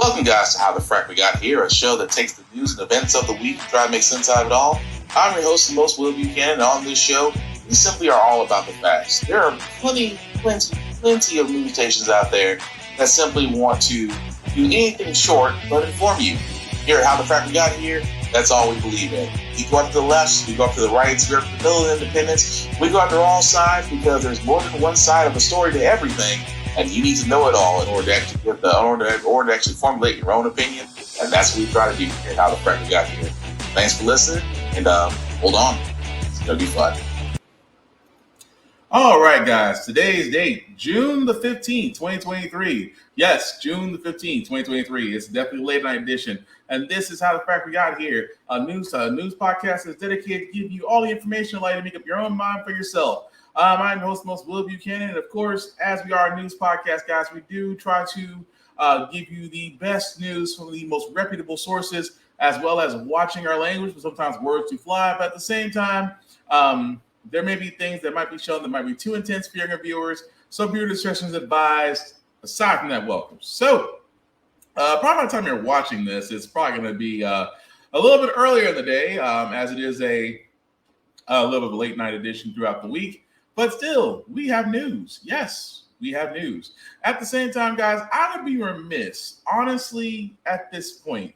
Welcome, guys, to How the Frack We Got Here, a show that takes the news and events of the week and try to make sense out of it all. I'm your host, the most Will Buchanan, and on this show, we simply are all about the facts. There are plenty of news stations out there that simply want to do anything short but inform you. Here at How the Frack We Got Here, that's all we believe in. We go up to the left, we go up to the right, we go up to the middle of independence. We go after all sides because there's more than one side of a story to everything. And you need to know it all in order to actually formulate your own opinion. And that's what we try to do here at How the Frack We Got Here. Thanks for listening, and hold on. It's going to be fun. All right, guys. Today's date, June the 15th, 2023. Yes, June the 15th, 2023. It's definitely a late night edition. And this is How the Frack We Got Here, a news podcast that's dedicated to give you all the information allowed to make up your own mind for yourself. I'm your host, most Will Buchanan, and of course, as we are a news podcast, guys, we do try to give you the best news from the most reputable sources, as well as watching our language, but sometimes words do fly. But at the same time, there may be things that might be shown that might be too intense for younger viewers, so viewer discretion is advised. Aside from that, welcome. So, probably by the time you're watching this, it's probably going to be a little bit earlier in the day, as it is a little bit of a late night edition throughout the week. But still, we have news. Yes, we have news. At the same time, guys, I would be remiss, honestly, at this point,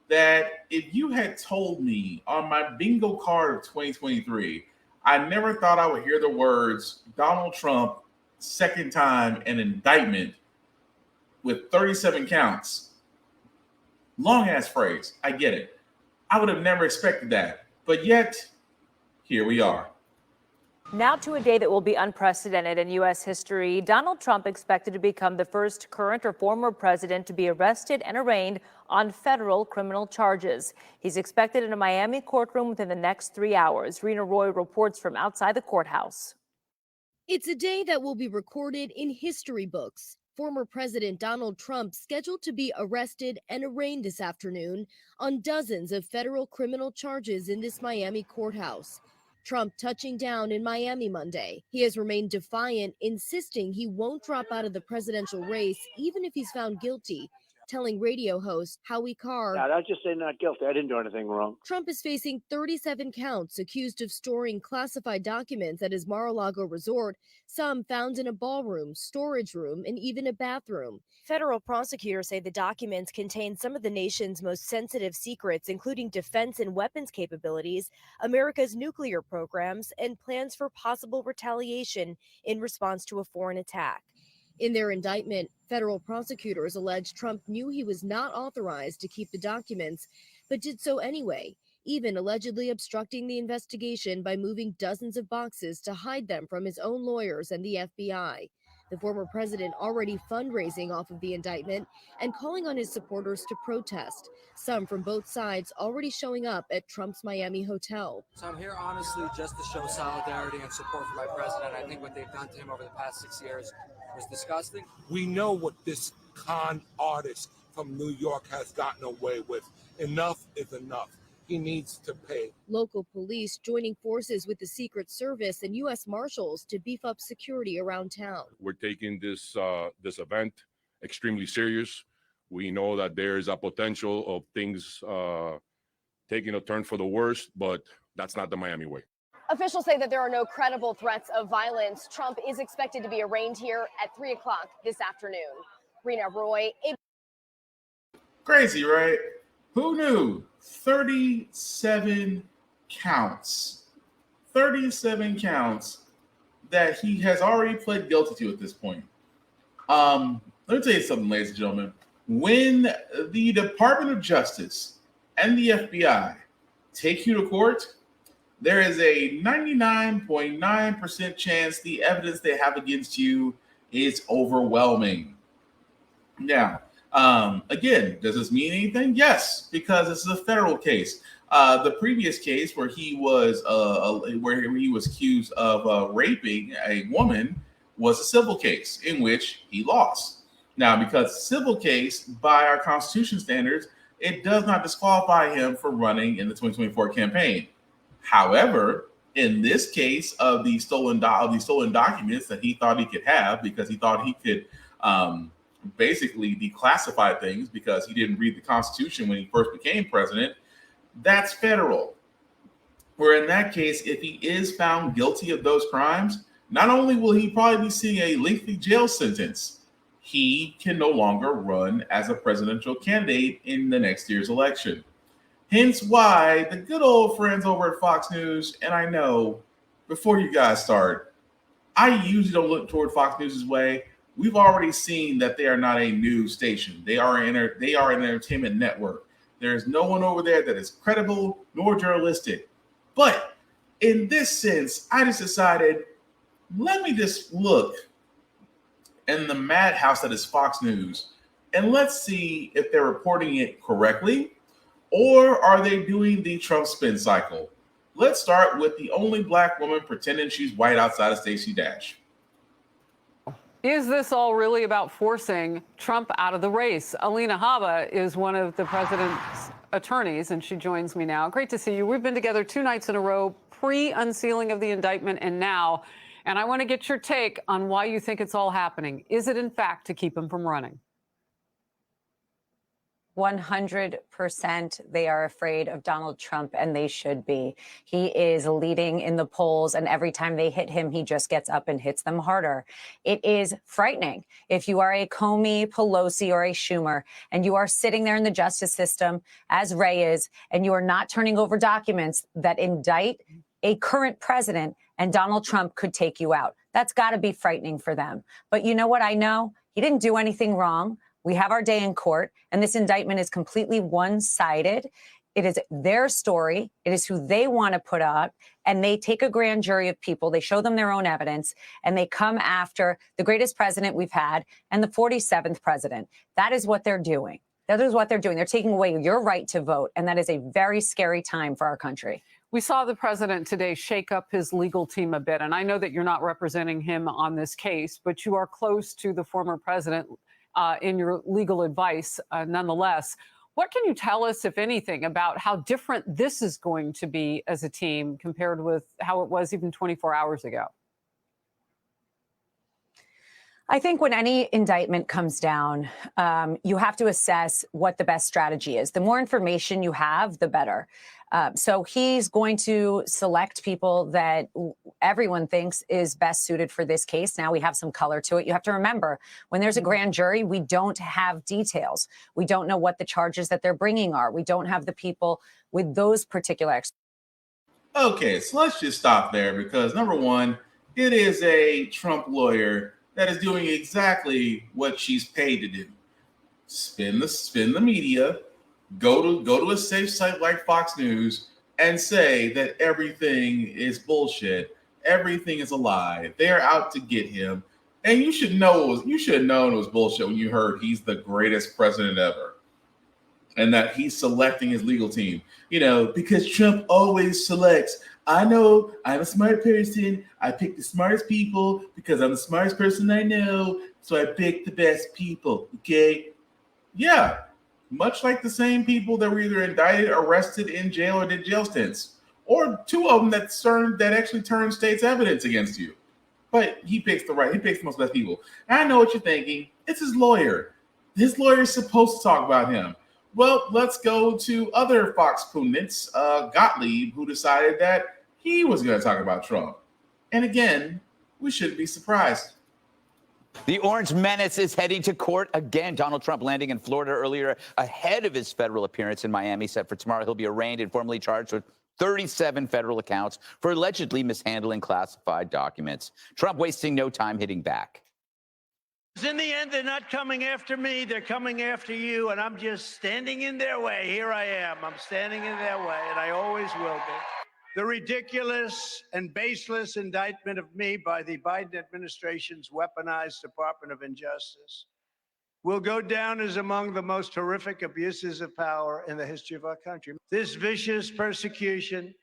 that if you had told me on my bingo card of 2023, I never thought I would hear the words Donald Trump, second time, an indictment with 37 counts. Long ass phrase. I get it. I would have never expected that. But yet, here we are. Now to a day that will be unprecedented in U.S. history. Donald Trump expected to become the first current or former president to be arrested and arraigned on federal criminal charges. He's expected in a Miami courtroom within the next 3 hours. Rena Roy reports from outside the courthouse. It's a day that will be recorded in history books. Former President Donald Trump scheduled to be arrested and arraigned this afternoon on dozens of federal criminal charges in this Miami courthouse. Trump touching down in Miami Monday. He has remained defiant, insisting he won't drop out of the presidential race, even if he's found guilty, telling radio host Howie Carr, I just say not guilty. I didn't do anything wrong. Trump is facing 37 counts, accused of storing classified documents at his Mar-a-Lago resort, some found in a ballroom, storage room, and even a bathroom. Federal prosecutors say the documents contain some of the nation's most sensitive secrets, including defense and weapons capabilities, America's nuclear programs, and plans for possible retaliation in response to a foreign attack. In their indictment, federal prosecutors allege Trump knew he was not authorized to keep the documents, but did so anyway, even allegedly obstructing the investigation by moving dozens of boxes to hide them from his own lawyers and the FBI. The former president already fundraising off of the indictment and calling on his supporters to protest, some from both sides already showing up at Trump's Miami hotel. So I'm here honestly just to show solidarity and support for my president. I think what they've done to him over the past 6 years was disgusting. We know what this con artist from New York has gotten away with. Enough is enough. He needs to pay. Local police joining forces with the Secret Service and U.S. Marshals to beef up security around town. We're taking this event extremely serious. We know that there is a potential of things taking a turn for the worst, but that's not the Miami way. Officials say that there are no credible threats of violence. Trump is expected to be arraigned here at 3 o'clock this afternoon. Rena Roy. Crazy, right? Who knew? 37 counts. 37 counts that he has already pled guilty to at this point. Let me tell you something, ladies and gentlemen. When the Department of Justice and the FBI take you to court, there is a 99.9% chance the evidence they have against you is overwhelming. Now, again, does this mean anything? Yes, because this is a federal case. The previous case where he was accused of raping a woman was a civil case in which he lost. Now, because civil case by our Constitution standards, it does not disqualify him for running in the 2024 campaign. However, in this case of the stolen documents that he thought he could have because he thought he could basically declassified things because he didn't read the Constitution when he first became president, that's federal. Where in that case, if he is found guilty of those crimes, not only will he probably be seeing a lengthy jail sentence, he can no longer run as a presidential candidate in the next year's election. Hence why the good old friends over at Fox News, and I know, before you guys start, I usually don't look toward Fox News' way. We've already seen that they are not a news station. They are an entertainment network. There's no one over there that is credible nor journalistic. But in this sense, I just decided, let me just look in the madhouse that is Fox News, and let's see if they're reporting it correctly, or are they doing the Trump spin cycle? Let's start with the only black woman pretending she's white outside of Stacey Dash. Is this all really about forcing Trump out of the race? Alina Habba is one of the president's attorneys, and she joins me now. Great to see you. We've been together 2 nights in a row, pre-unsealing of the indictment and now. And I want to get your take on why you think it's all happening. Is it, in fact, to keep him from running? 100% they are afraid of Donald Trump, and they should be. He is leading in the polls, and every time they hit him, he just gets up and hits them harder. It is frightening. If you are a Comey, Pelosi, or a Schumer, and you are sitting there in the justice system, as Ray is, and you are not turning over documents that indict a current president, and Donald Trump could take you out. That's got to be frightening for them. But you know what I know? He didn't do anything wrong. We have our day in court, and this indictment is completely one-sided. It is their story. It is who they want to put up, and they take a grand jury of people. They show them their own evidence, and they come after the greatest president we've had and the 47th president. That is what they're doing. That is what they're doing. They're taking away your right to vote, and that is a very scary time for our country. We saw the president today shake up his legal team a bit, and I know that you're not representing him on this case, but you are close to the former president in your legal advice nonetheless. What can you tell us, if anything, about how different this is going to be as a team compared with how it was even 24 hours ago? I think when any indictment comes down, you have to assess what the best strategy is. The more information you have, the better. So he's going to select people that everyone thinks is best suited for this case. Now we have some color to it. You have to remember, when there's a grand jury, we don't have details. We don't know what the charges that they're bringing are. We don't have the people with those particular experts. Okay, so let's just stop there because, number one, it is a Trump lawyer that is doing exactly what she's paid to do. Spin the media, go to a safe site like Fox News and say that everything is bullshit, everything is a lie. They're out to get him. And you should have known it was bullshit when you heard he's the greatest president ever. And that he's selecting his legal team. You know, because Trump always selects. I know I'm a smart person. I pick the smartest people because I'm the smartest person I know. So I pick the best people. Okay. Yeah. Much like the same people that were either indicted, arrested, in jail, or did jail stints. Or 2 of them that actually turned state's evidence against you. But he picks the most best people. And I know what you're thinking. It's his lawyer. His lawyer is supposed to talk about him. Well, let's go to other Fox pundits, Gottlieb, who decided that he was going to talk about Trump. And again, we shouldn't be surprised. The Orange Menace is heading to court again. Donald Trump landing in Florida earlier ahead of his federal appearance in Miami. Set for tomorrow, he'll be arraigned and formally charged with 37 federal accounts for allegedly mishandling classified documents. Trump wasting no time hitting back. In the end, they're not coming after me. They're coming after you, and I'm just standing in their way. Here I am. I'm standing in their way, and I always will be. The ridiculous and baseless indictment of me by the Biden administration's weaponized Department of Injustice will go down as among the most horrific abuses of power in the history of our country. This vicious persecution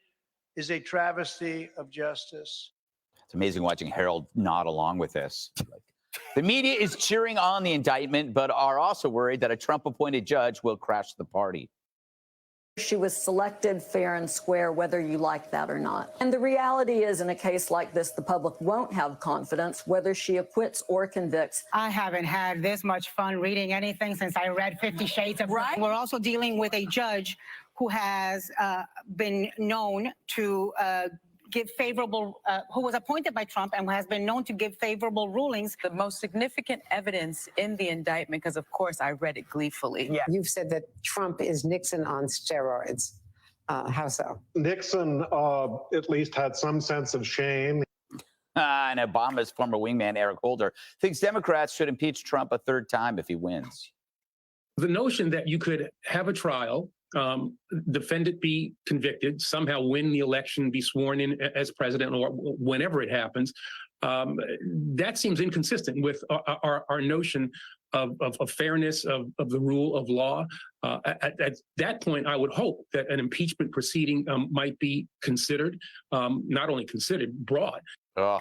is a travesty of justice. It's amazing watching Harold nod along with this. The media is cheering on the indictment, but are also worried that a Trump-appointed judge will crash the party. She was selected fair and square, whether you like that or not. And the reality is, in a case like this, the public won't have confidence whether she acquits or convicts. I haven't had this much fun reading anything since I read 50 Shades of Grey. Right. We're also dealing with a judge who has been known to give favorable, who was appointed by Trump and has been known to give favorable rulings. The most significant evidence in the indictment, because of course I read it gleefully. Yeah. You've said that Trump is Nixon on steroids. How so? Nixon at least had some sense of shame. And Obama's former wingman, Eric Holder, thinks Democrats should impeach Trump a third time if he wins. The notion that you could have a trial, defendant be convicted, somehow win the election, be sworn in as president, or whenever it happens, that seems inconsistent with our notion of fairness, of the rule of law. At that point, I would hope that an impeachment proceeding might be considered, not only considered, brought. Oh,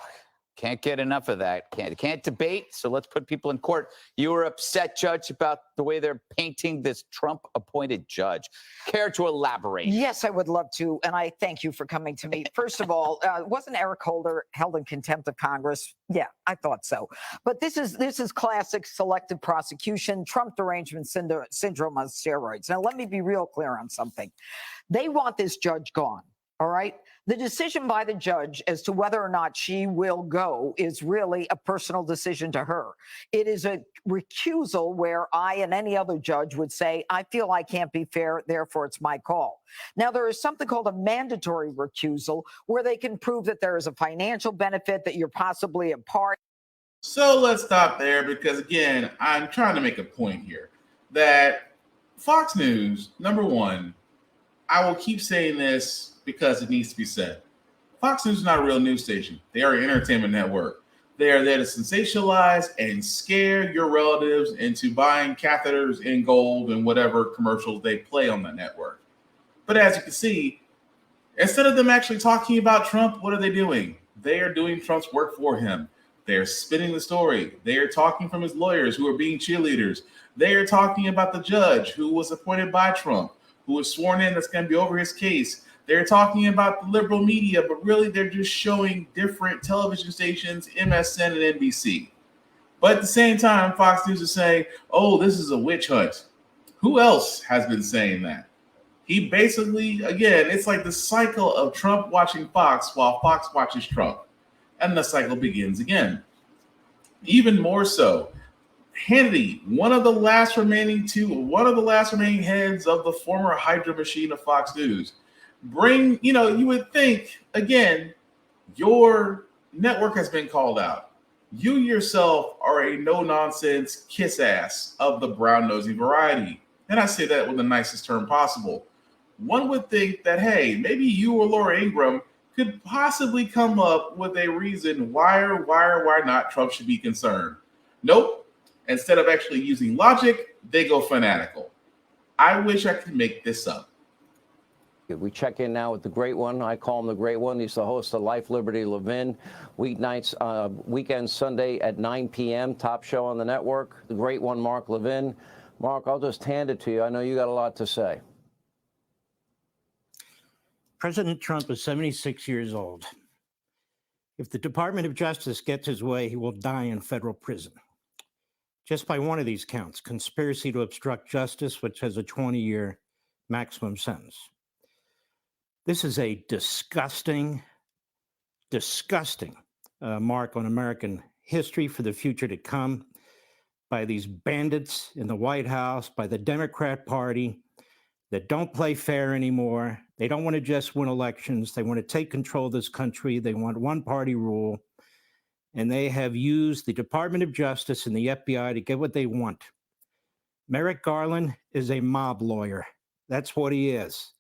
can't get enough of that. Can't debate, so let's put people in court. You were upset, Judge, about the way they're painting this Trump-appointed judge. Care to elaborate? Yes, I would love to, and I thank you for coming to me. First of all, wasn't Eric Holder held in contempt of Congress? Yeah, I thought so. But this is classic selective prosecution, Trump derangement syndrome on steroids. Now, let me be real clear on something. They want this judge gone. All right. The decision by the judge as to whether or not she will go is really a personal decision to her. It is a recusal where I and any other judge would say, I feel I can't be fair, therefore it's my call. Now, there is something called a mandatory recusal where they can prove that there is a financial benefit, that you're possibly a part. So let's stop there because, again, I'm trying to make a point here that Fox News, number one, I will keep saying this because it needs to be said. Fox News is not a real news station. They are an entertainment network. They are there to sensationalize and scare your relatives into buying catheters in gold and whatever commercials they play on the network. But as you can see, instead of them actually talking about Trump, what are they doing? They are doing Trump's work for him. They're spinning the story. They are talking from his lawyers who are being cheerleaders. They are talking about the judge who was appointed by Trump, who was sworn in that's going to be over his case. They're talking about the liberal media, but really they're just showing different television stations, MSN and NBC. But at the same time, Fox News is saying, oh, this is a witch hunt. Who else has been saying that? He basically, again, it's like the cycle of Trump watching Fox while Fox watches Trump. And the cycle begins again. Even more so, Hannity, one of the last remaining heads of the former Hydra machine of Fox News, you would think, again, your network has been called out. You yourself are a no-nonsense kiss ass of the brown-nosy variety. And I say that with the nicest term possible. One would think that, hey, maybe you or Laura Ingraham could possibly come up with a reason why not Trump should be concerned. Nope. Instead of actually using logic, they go fanatical. I wish I could make this up. We check in now with the great one. I call him the great one. He's the host of Life, Liberty, Levin. Weeknights, weekends, Sunday at 9 p.m. Top show on the network. The great one, Mark Levin. Mark, I'll just hand it to you. I know you got a lot to say. President Trump is 76 years old. If the Department of Justice gets his way, he will die in federal prison. Just by one of these counts, conspiracy to obstruct justice, which has a 20-year maximum sentence. This is a disgusting mark on American history for the future to come by these bandits in the White House, by the Democrat Party that don't play fair anymore. They don't want to just win elections. They want to take control of this country. They want one-party rule. And they have used the Department of Justice and the FBI to get what they want. Merrick Garland is a mob lawyer. That's what he is.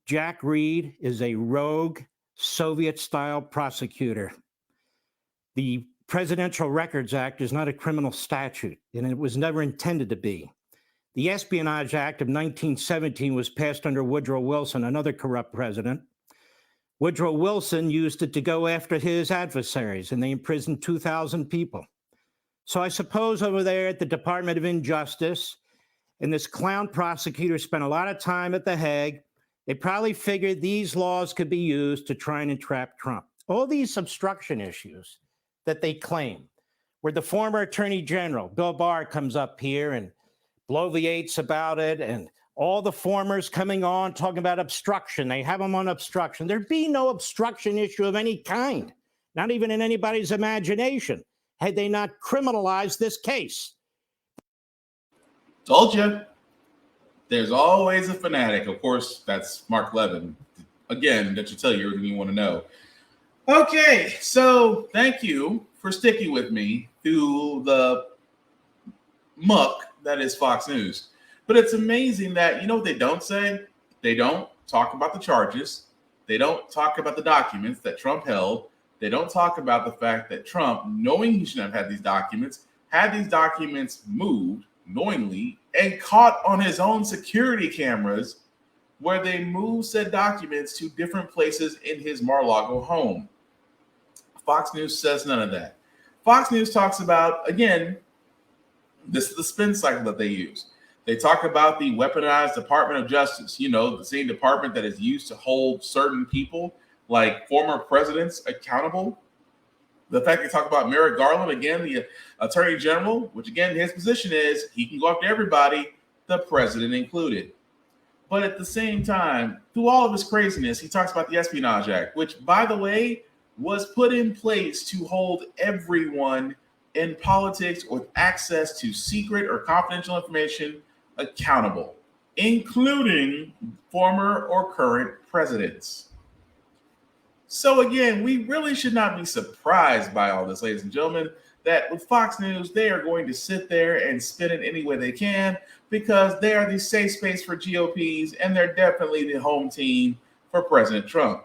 Jack Reed is a rogue Soviet-style prosecutor. The Presidential Records Act is not a criminal statute, and it was never intended to be. The Espionage Act of 1917 was passed under Woodrow Wilson, another corrupt president. Woodrow Wilson used it to go after his adversaries, and they imprisoned 2,000 people. So I suppose over there at the Department of Injustice, and this clown prosecutor spent a lot of time at The Hague They probably figured these laws could be used to try and entrap Trump. All these obstruction issues that they claim, where the former Attorney General, Bill Barr, comes up here and bloviates about it, and all the formers coming on talking about obstruction. They have them on obstruction. There'd be no obstruction issue of any kind, not even in anybody's imagination, had they not criminalized this case. Told you. There's always a fanatic. Of course, that's Mark Levin. Again, that should tell you everything you want to know. Okay, so thank you for sticking with me through the muck that is Fox News. But it's amazing that, you know what they don't say? They don't talk about the charges. They don't talk about the documents that Trump held. They don't talk about the fact that Trump, knowing he shouldn't have had these documents moved knowingly and caught on his own security cameras where they moved said documents to different places in his Mar-a-Lago home. Fox News says none of that. Fox News talks about, again, this is the spin cycle that they use. They talk about the weaponized Department of Justice, you know, the same department that is used to hold certain people like former presidents accountable. The fact they talk about Merrick Garland, again, the Attorney General, which again, his position is he can go after everybody, the president included. But at the same time, through all of his craziness, he talks about the Espionage Act, which, by the way, was put in place to hold everyone in politics with access to secret or confidential information accountable, including former or current presidents. So again, we really should not be surprised by all this, ladies and gentlemen, that with Fox News, they are going to sit there and spin it any way they can because they are the safe space for GOPs and they're definitely the home team for President Trump,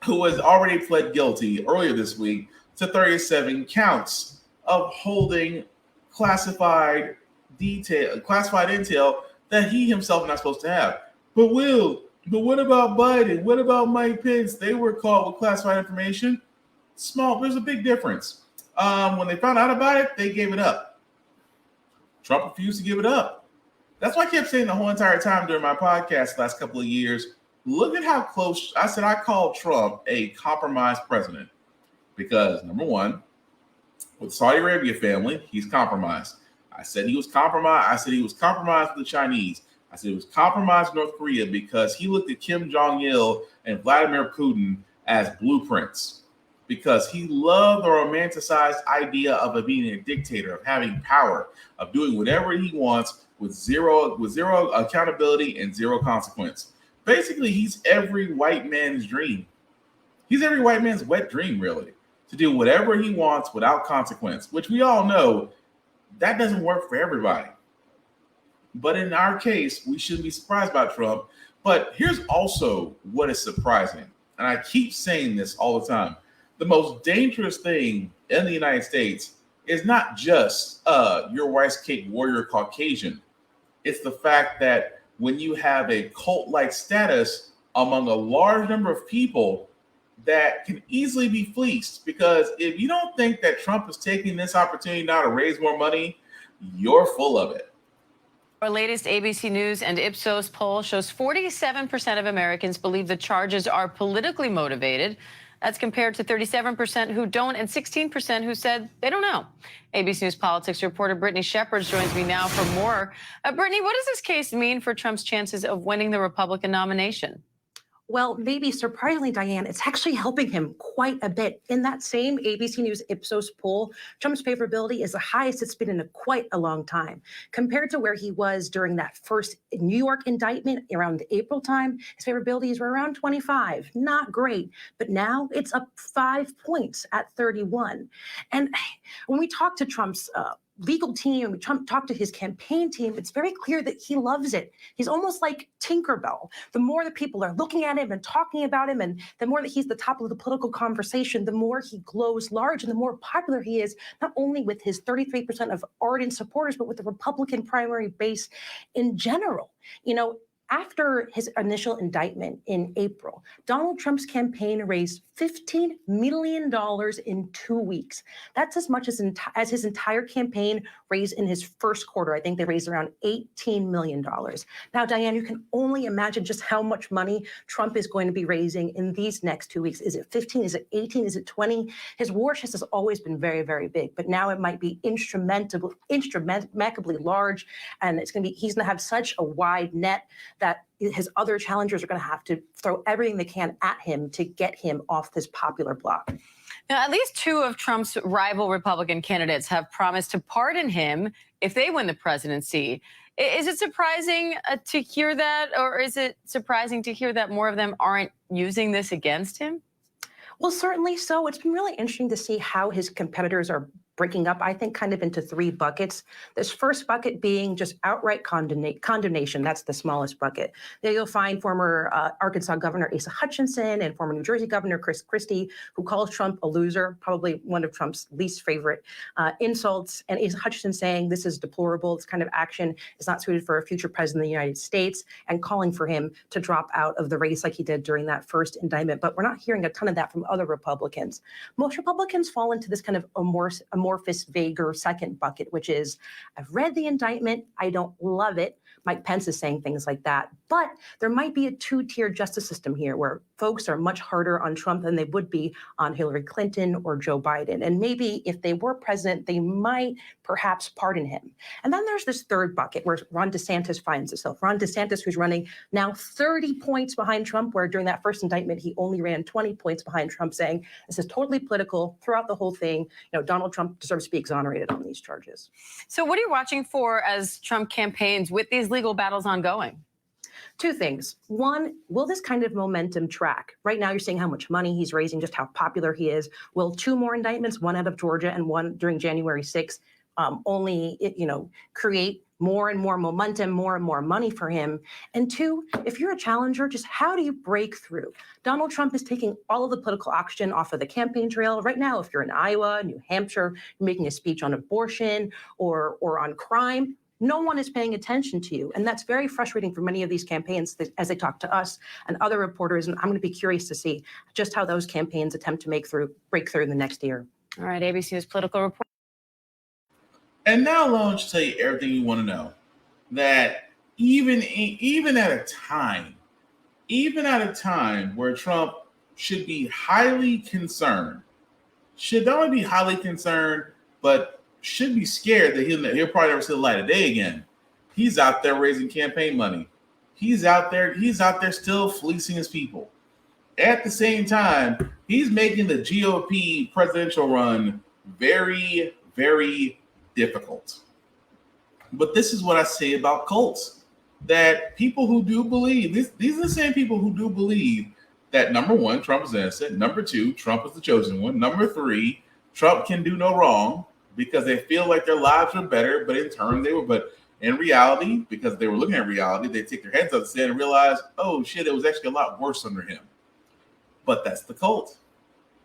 who has already pled guilty earlier this week to 37 counts of holding classified intel that he himself is not supposed to have. But what about Biden? What about Mike Pence? They were caught with classified information. There's a big difference. When they found out about it, they gave it up. Trump refused to give it up. That's why I kept saying the whole entire time during my podcast the last couple of years, look at how close, I said I called Trump a compromised president because, number one, with the Saudi Arabia family, he's compromised. I said he was compromised. I said he was compromised with the Chinese. I said he was compromised with North Korea because he looked at Kim Jong-il and Vladimir Putin as blueprints because he loved the romanticized idea of being a dictator, of having power, of doing whatever he wants with zero accountability and zero consequence. Basically, he's every white man's dream. He's every white man's wet dream, really, to do whatever he wants without consequence, which we all know that doesn't work for everybody. But in our case, we shouldn't be surprised about Trump. But here's also what is surprising. And I keep saying this all the time. The most dangerous thing in the United States is not just your rice cake warrior Caucasian. It's the fact that when you have a cult-like status among a large number of people that can easily be fleeced, because if you don't think that Trump is taking this opportunity now to raise more money, you're full of it. Our latest ABC News and Ipsos poll shows 47% of Americans believe the charges are politically motivated. That's compared to 37% who don't and 16% who said they don't know. ABC News politics reporter Brittany Shepard joins me now for more. Brittany, what does this case mean for Trump's chances of winning the Republican nomination? Well, maybe surprisingly, Diane, it's actually helping him quite a bit. In that same ABC News Ipsos poll, Trump's favorability is the highest it's been in quite a long time. Compared to where he was during that first New York indictment around April time, his favorability were around 25. Not great, but now it's up 5 points at 31. And when we talk to Trump's legal team, we talk to his campaign team, it's very clear that he loves it. He's almost like Tinkerbell. The more that people are looking at him and talking about him, and the more that he's the top of the political conversation, the more he glows large and the more popular he is, not only with his 33% of ardent supporters, but with the Republican primary base in general. You know, After his initial indictment in April, Donald Trump's campaign raised $15 million in 2 weeks. That's as much as his entire campaign raised in his first quarter. I think they raised around $18 million. Now, Diane, you can only imagine just how much money Trump is going to be raising in these next 2 weeks. Is it 15? Is it 18? Is it 20? His war chest has always been very, very big, but now it might be instrumentably large, and he's going to have such a wide net that his other challengers are going to have to throw everything they can at him to get him off this popular block. Now, at least 2 of Trump's rival Republican candidates have promised to pardon him if they win the presidency. Is it surprising to hear that, or is it surprising to hear that more of them aren't using this against him? Well, certainly so. It's been really interesting to see how his competitors are breaking up, I think, kind of into 3 buckets. This first bucket being just outright condemnation. That's the smallest bucket. There you'll find former Arkansas Governor Asa Hutchinson and former New Jersey Governor Chris Christie, who calls Trump a loser, probably one of Trump's least favorite insults. And Asa Hutchinson saying this is deplorable, this kind of action is not suited for a future president of the United States, and calling for him to drop out of the race like he did during that first indictment. But we're not hearing a ton of that from other Republicans. Most Republicans fall into this kind of amorphous, vaguer second bucket, which is, I've read the indictment, I don't love it. Mike Pence is saying things like that. But there might be a 2-tier justice system here where folks are much harder on Trump than they would be on Hillary Clinton or Joe Biden. And maybe if they were president, they might perhaps pardon him. And then there's this third bucket where Ron DeSantis finds himself. Ron DeSantis, who's running now 30 points behind Trump, where during that first indictment, he only ran 20 points behind Trump, saying this is totally political throughout the whole thing. Donald Trump deserves to be exonerated on these charges. So what are you watching for as Trump campaigns with these legal battles ongoing? 2 things. One, will this kind of momentum track? Right now, you're seeing how much money he's raising, just how popular he is. Will 2 more indictments, one out of Georgia and one during January 6th, only create more and more momentum, more and more money for him? And 2, if you're a challenger, just how do you break through? Donald Trump is taking all of the political oxygen off of the campaign trail. Right now, if you're in Iowa, New Hampshire, you're making a speech on abortion or on crime, no one is paying attention to you. And that's very frustrating for many of these campaigns as they talk to us and other reporters. And I'm going to be curious to see just how those campaigns attempt to break through in the next year. All right, ABC News Political Report. And now I'll just tell you everything you want to know. That even at a time where Trump should be highly concerned, should not only be highly concerned, but should be scared that he'll probably never see the light of day again. He's out there raising campaign money. He's out there still fleecing his people. At the same time, he's making the GOP presidential run very, very difficult. But this is what I say about cults. That people who do believe, these are the same people who do believe that, number 1, Trump is innocent. Number 2, Trump is the chosen one. Number 3, Trump can do no wrong, because they feel like their lives are better, but in reality, because they were looking at reality, they take their heads out of the sand and realize, oh shit, it was actually a lot worse under him. But that's the cult.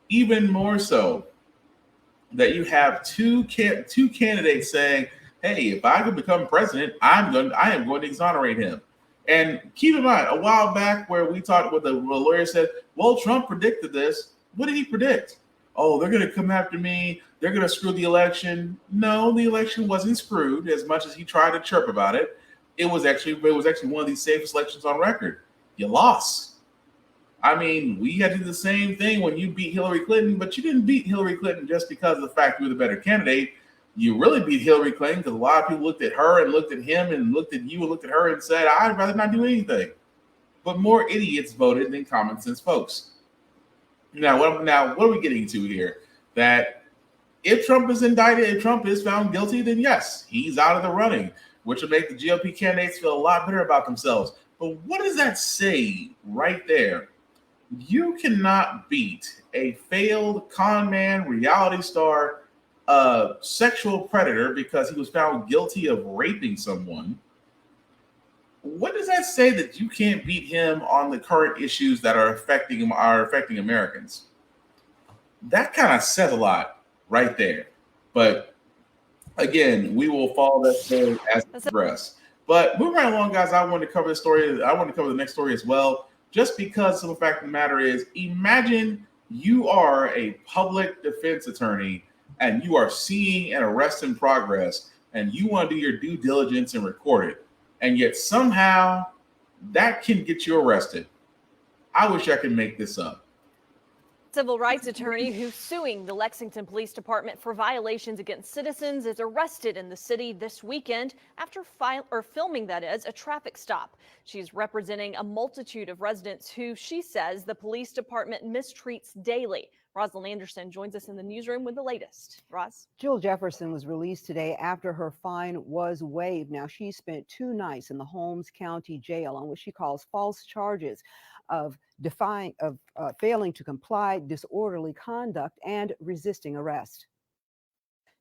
Even more so, that you have two candidates saying, hey, if I could become president, I am going to exonerate him. And keep in mind, a while back where we talked with the lawyer said, well, Trump predicted this. What did he predict? Oh, they're going to come after me. They're going to screw the election. No, the election wasn't screwed as much as he tried to chirp about it. It was actually one of the safest elections on record. You lost. I mean, we had to do the same thing when you beat Hillary Clinton, but you didn't beat Hillary Clinton just because of the fact you were the better candidate. You really beat Hillary Clinton because a lot of people looked at her and looked at him and looked at you and looked at her and said, I'd rather not do anything. But more idiots voted than common sense folks. Now, what are we getting to here? That if Trump is indicted, if Trump is found guilty, then yes, he's out of the running, which will make the GOP candidates feel a lot better about themselves. But what does that say right there? You cannot beat a failed con man, reality star, sexual predator because he was found guilty of raping someone. What does that say that you can't beat him on the current issues that are affecting Americans? That kind of says a lot right there. But again, we will follow that story as it progresses. But moving right along, guys, I want to cover this story. I want to cover the next story as well, just because the fact of the matter is, imagine you are a public defense attorney and you are seeing an arrest in progress and you want to do your due diligence and record it. And yet somehow that can get you arrested. I wish I could make this up. Civil rights attorney who's suing the Lexington Police Department for violations against citizens is arrested in the city this weekend after filming, that is, a traffic stop. She's representing a multitude of residents who she says the police department mistreats daily. Rosalind Anderson joins us in the newsroom with the latest. Roz? Jill Jefferson was released today after her fine was waived. Now, she spent 2 nights in the Holmes County Jail on what she calls false charges of failing to comply, disorderly conduct, and resisting arrest.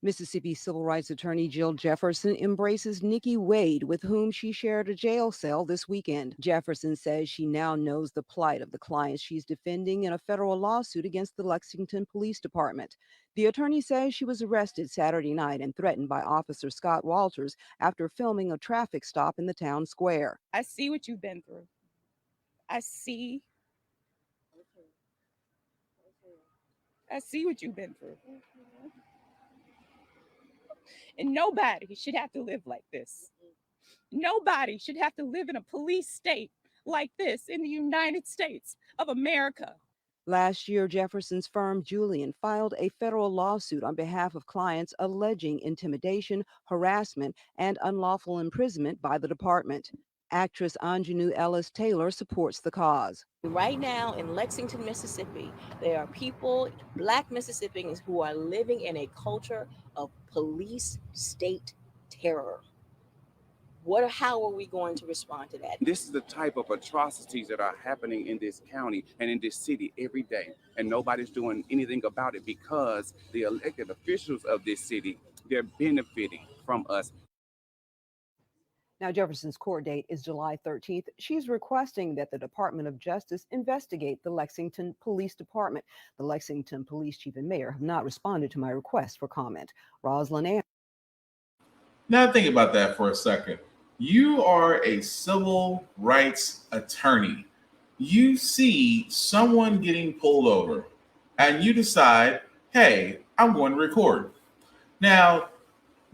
Mississippi civil rights attorney Jill Jefferson embraces Nikki Wade, with whom she shared a jail cell this weekend. Jefferson says she now knows the plight of the clients she's defending in a federal lawsuit against the Lexington Police Department. The attorney says she was arrested Saturday night and threatened by Officer Scott Walters after filming a traffic stop in the town square. I see what you've been through. I see what you've been through. And nobody should have to live like this. Nobody should have to live in a police state like this in the United States of America. Last year, Jefferson's firm Julian filed a federal lawsuit on behalf of clients alleging intimidation, harassment, and unlawful imprisonment by the department. Actress Anjanou Ellis Taylor supports the cause. Right now in Lexington, Mississippi, there are people, Black Mississippians, who are living in a culture of police state terror. How are we going to respond to that? This is the type of atrocities that are happening in this county and in this city every day, and nobody's doing anything about it because the elected officials of this city, they're benefiting from us. Now, Jefferson's court date is July 13th. She's requesting that the Department of Justice investigate the Lexington Police Department. The Lexington Police Chief and Mayor have not responded to my request for comment. Rosalind Anderson. Now think about that for a second. You are a civil rights attorney. You see someone getting pulled over and you decide, hey, I'm going to record. Now,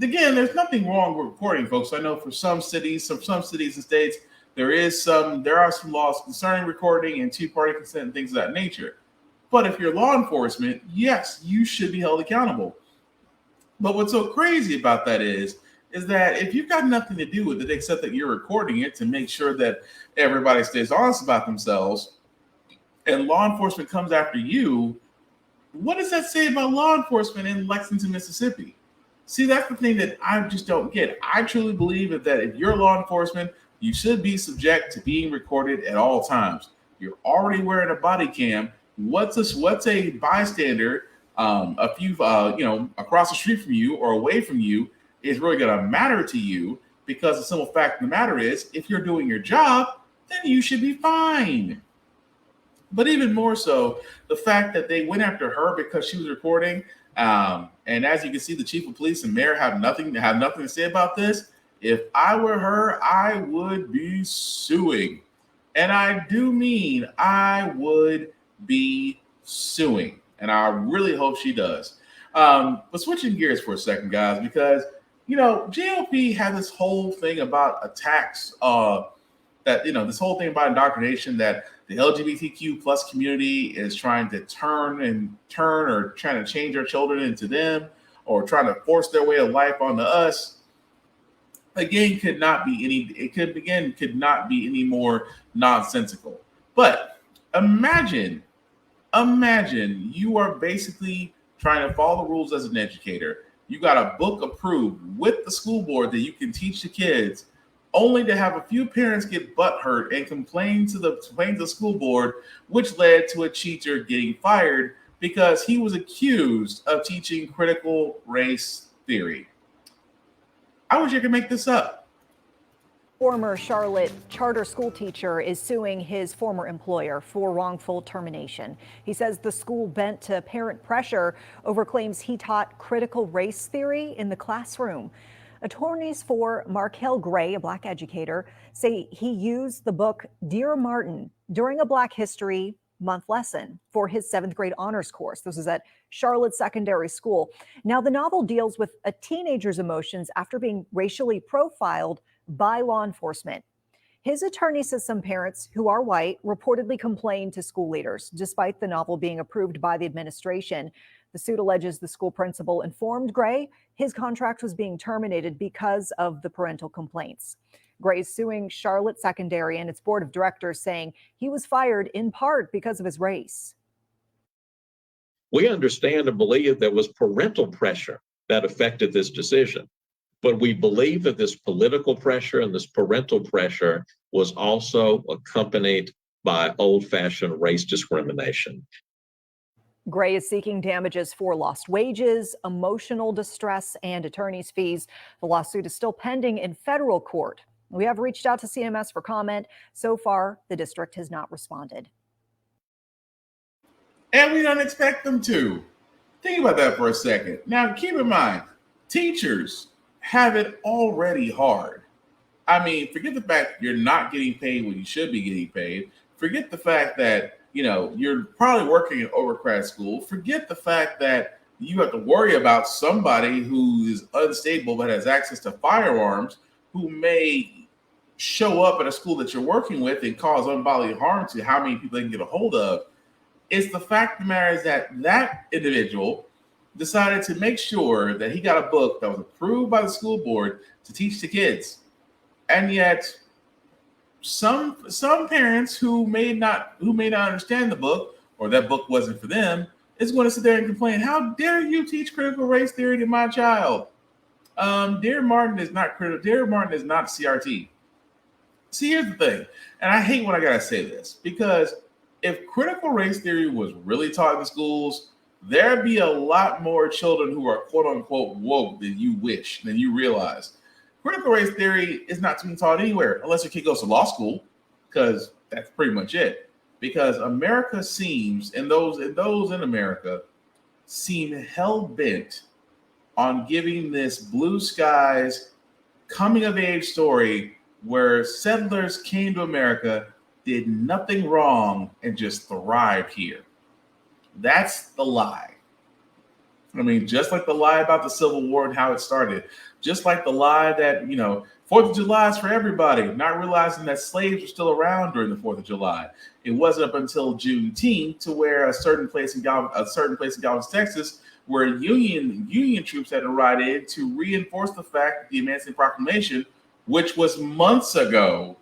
again, there's nothing wrong with recording, folks. I know for some cities, some cities and states, there are some laws concerning recording and two-party consent and things of that nature. But if you're law enforcement, yes, you should be held accountable. But what's so crazy about that is that if you've got nothing to do with it except that you're recording it to make sure that everybody stays honest about themselves, and law enforcement comes after you, what does that say about law enforcement in Lexington, Mississippi? See, that's the thing that I just don't get. I truly believe that if you're law enforcement, you should be subject to being recorded at all times. You're already wearing a body cam. What's a bystander a few across the street from you or away from you is really going to matter to you, because the simple fact of the matter is, if you're doing your job, then you should be fine. But even more so, the fact that they went after her because she was recording. And as you can see, the chief of police and mayor have nothing to say about this. If I were her, I would be suing. And I do mean I would be suing. And I really hope she does. But switching gears for a second, guys, because, GOP had this whole thing about attacks, this whole thing about indoctrination that the LGBTQ plus community is trying to turn or trying to change our children into them, or trying to force their way of life onto us. Again, could not be any more nonsensical. But imagine you are basically trying to follow the rules as an educator. You got a book approved with the school board that you can teach the kids, only to have a few parents get butthurt and complain to the school board, which led to a teacher getting fired because he was accused of teaching critical race theory. I wish I could make this up. Former Charlotte charter school teacher is suing his former employer for wrongful termination. He says the school bent to parent pressure over claims he taught critical race theory in the classroom. Attorneys for Markel Gray, a Black educator, say he used the book Dear Martin during a Black History Month lesson for his 7th grade honors course. This is at Charlotte Secondary School. Now, the novel deals with a teenager's emotions after being racially profiled by law enforcement. His attorney says some parents who are white reportedly complained to school leaders, despite the novel being approved by the administration. The suit alleges the school principal informed Gray his contract was being terminated because of the parental complaints. Gray is suing Charlotte Secondary and its board of directors, saying he was fired in part because of his race. We understand and believe there was parental pressure that affected this decision. But we believe that this political pressure and this parental pressure was also accompanied by old-fashioned race discrimination. Gray is seeking damages for lost wages, emotional distress, and attorney's fees. The lawsuit is still pending in federal court. We have reached out to CMS for comment. So far, the district has not responded. And we don't expect them to. Think about that for a second. Now, keep in mind, teachers have it already hard. I mean, forget the fact you're not getting paid when you should be getting paid. Forget the fact that, you're probably working in overcrowded school. Forget the fact that you have to worry about somebody who is unstable but has access to firearms who may show up at a school that you're working with and cause unbodily harm to how many people they can get a hold of. It's the fact of the matter is that that individual decided to make sure that he got a book that was approved by the school board to teach the kids. And yet some parents who may not understand the book, or that book wasn't for them, is going to sit there and complain, how dare you teach critical race theory to my child? Dear Martin is not critical. Dear Martin is not CRT. See, here's the thing, and I hate when I gotta say this, because if critical race theory was really taught in schools, there'd be a lot more children who are quote unquote woke than you realize. Critical race theory is not being taught anywhere unless your kid goes to law school, because that's pretty much it. Because America seems, and those in America seem hell-bent on giving this blue skies coming of age story where settlers came to America, did nothing wrong, and just thrived here. That's the lie. I mean, just like the lie about the Civil War and how it started, just like the lie that, 4th of July is for everybody, not realizing that slaves were still around during the 4th of July. It wasn't up until Juneteenth to where a certain place in Galveston, Texas, where Union troops had to ride in to reinforce the fact that the Emancipation Proclamation, which was months ago,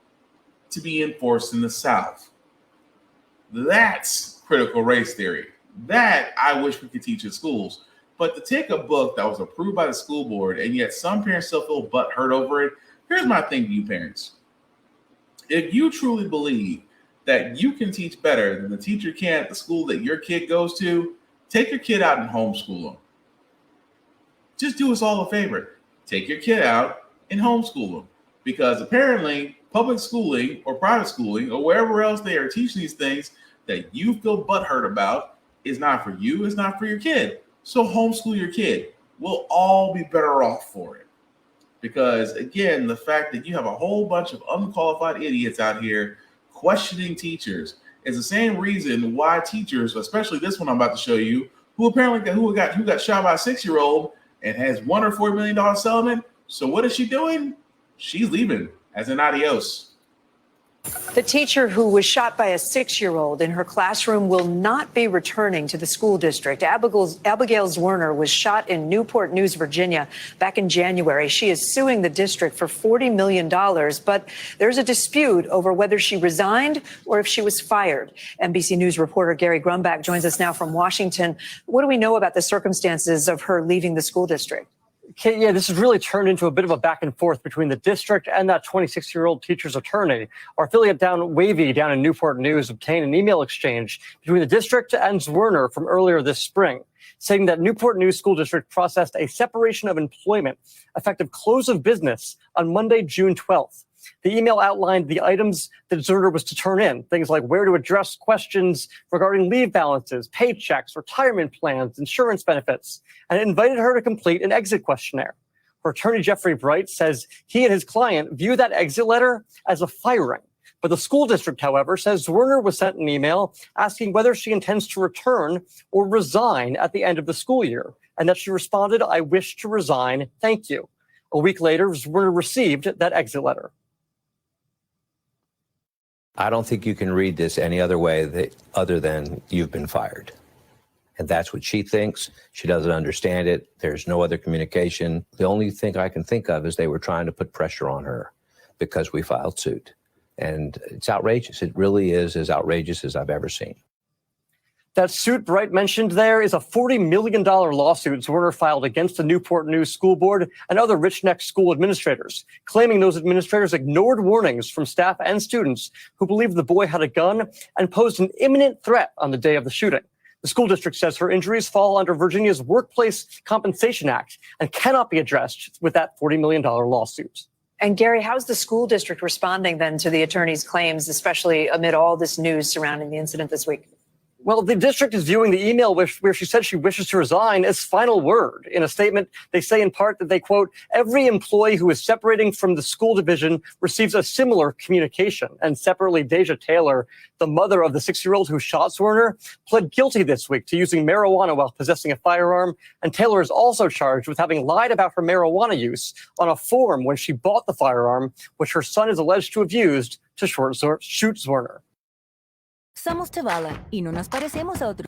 to be enforced in the South. That's critical race theory. That I wish we could teach in schools. But to take a book that was approved by the school board and yet some parents still feel butthurt over it, here's my thing to you parents. If you truly believe that you can teach better than the teacher can at the school that your kid goes to, take your kid out and homeschool them. Just do us all a favor. Take your kid out and homeschool them. Because apparently public schooling or private schooling or wherever else they are teaching these things that you feel butthurt about is not for you, it's not for your kid. So homeschool your kid. We'll all be better off for it. Because again, the fact that you have a whole bunch of unqualified idiots out here questioning teachers is the same reason why teachers, especially this one I'm about to show you, who got shot by a 6-year-old and has $1 or $4 million settlement. So what is she doing? She's leaving, as in adios. The teacher who was shot by a 6-year-old in her classroom will not be returning to the school district. Abigail Zwerner was shot in Newport News, Virginia, back in January. She is suing the district for $40 million, but there's a dispute over whether she resigned or if she was fired. NBC News reporter Gary Grumbach joins us now from Washington. What do we know about the circumstances of her leaving the school district? Yeah, this has really turned into a bit of a back and forth between the district and that 26-year-old teacher's attorney. Our affiliate Wavy down in Newport News obtained an email exchange between the district and Zwerner from earlier this spring, saying that Newport News School District processed a separation of employment effective close of business on Monday, June 12th. The email outlined the items that Zwerner was to turn in, things like where to address questions regarding leave balances, paychecks, retirement plans, insurance benefits, and it invited her to complete an exit questionnaire. Her attorney, Jeffrey Bright, says he and his client view that exit letter as a firing. But the school district, however, says Zwerner was sent an email asking whether she intends to return or resign at the end of the school year, and that she responded, "I wish to resign, thank you." A week later, Zwerner received that exit letter. I don't think you can read this any other way other than you've been fired. And that's what she thinks. She doesn't understand it. There's no other communication. The only thing I can think of is they were trying to put pressure on her because we filed suit. And it's outrageous. It really is as outrageous as I've ever seen. That suit Bright mentioned there is a $40 million lawsuit Zwerner filed against the Newport News School Board and other Rich Neck school administrators, claiming those administrators ignored warnings from staff and students who believed the boy had a gun and posed an imminent threat on the day of the shooting. The school district says her injuries fall under Virginia's Workplace Compensation Act and cannot be addressed with that $40 million lawsuit. And Gary, how's the school district responding then to the attorney's claims, especially amid all this news surrounding the incident this week? Well, the district is viewing the email where she said she wishes to resign as final word. In a statement, they say in part that they, quote, "Every employee who is separating from the school division receives a similar communication." And separately, Deja Taylor, the mother of the 6-year-old who shot Zwerner, pled guilty this week to using marijuana while possessing a firearm. And Taylor is also charged with having lied about her marijuana use on a form when she bought the firearm, which her son is alleged to have used to shoot Zwerner. Somos Chavala y no nos parecemos a otros.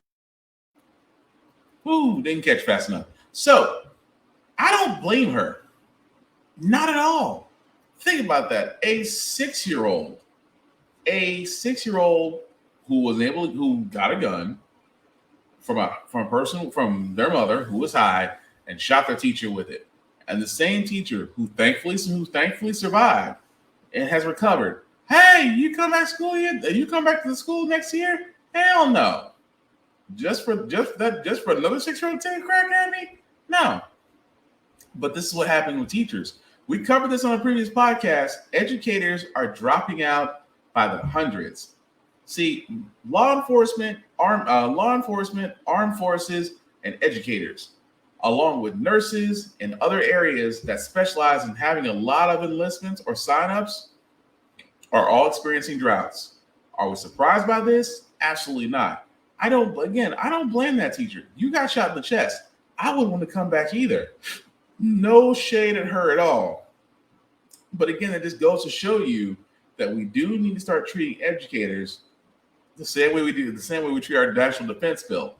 Ooh, didn't catch fast enough. So, I don't blame her. Not at all. Think about that. A 6-year-old who got a gun from their mother who was high and shot their teacher with it. And the same teacher who thankfully survived and has recovered. Hey, you come back to school yet? You come back to the school next year? Hell no. Just for another 6-year-old to take a crack at me? No. But this is what happened with teachers. We covered this on a previous podcast. Educators are dropping out by the hundreds. See, law enforcement, armed forces, and educators, along with nurses and other areas that specialize in having a lot of enlistments or signups, are all experiencing droughts. Are we surprised by this? Absolutely not. I don't blame that teacher. You got shot in the chest. I wouldn't want to come back either. No shade at her at all. But again, it just goes to show you that we do need to start treating educators the same way we treat our national defense bill.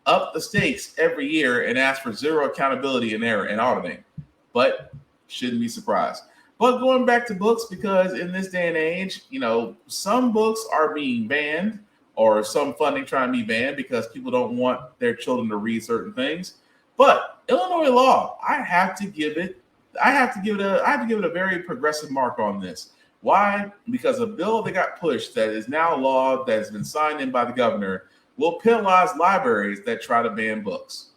Up the stakes every year and ask for zero accountability and error and auditing. But shouldn't be surprised. But going back to books, because in this day and age, some books are being banned or some funding trying to be banned because people don't want their children to read certain things. But Illinois law, I have to give it a very progressive mark on this. Why? Because a bill that got pushed that is now law that has been signed in by the governor will penalize libraries that try to ban books.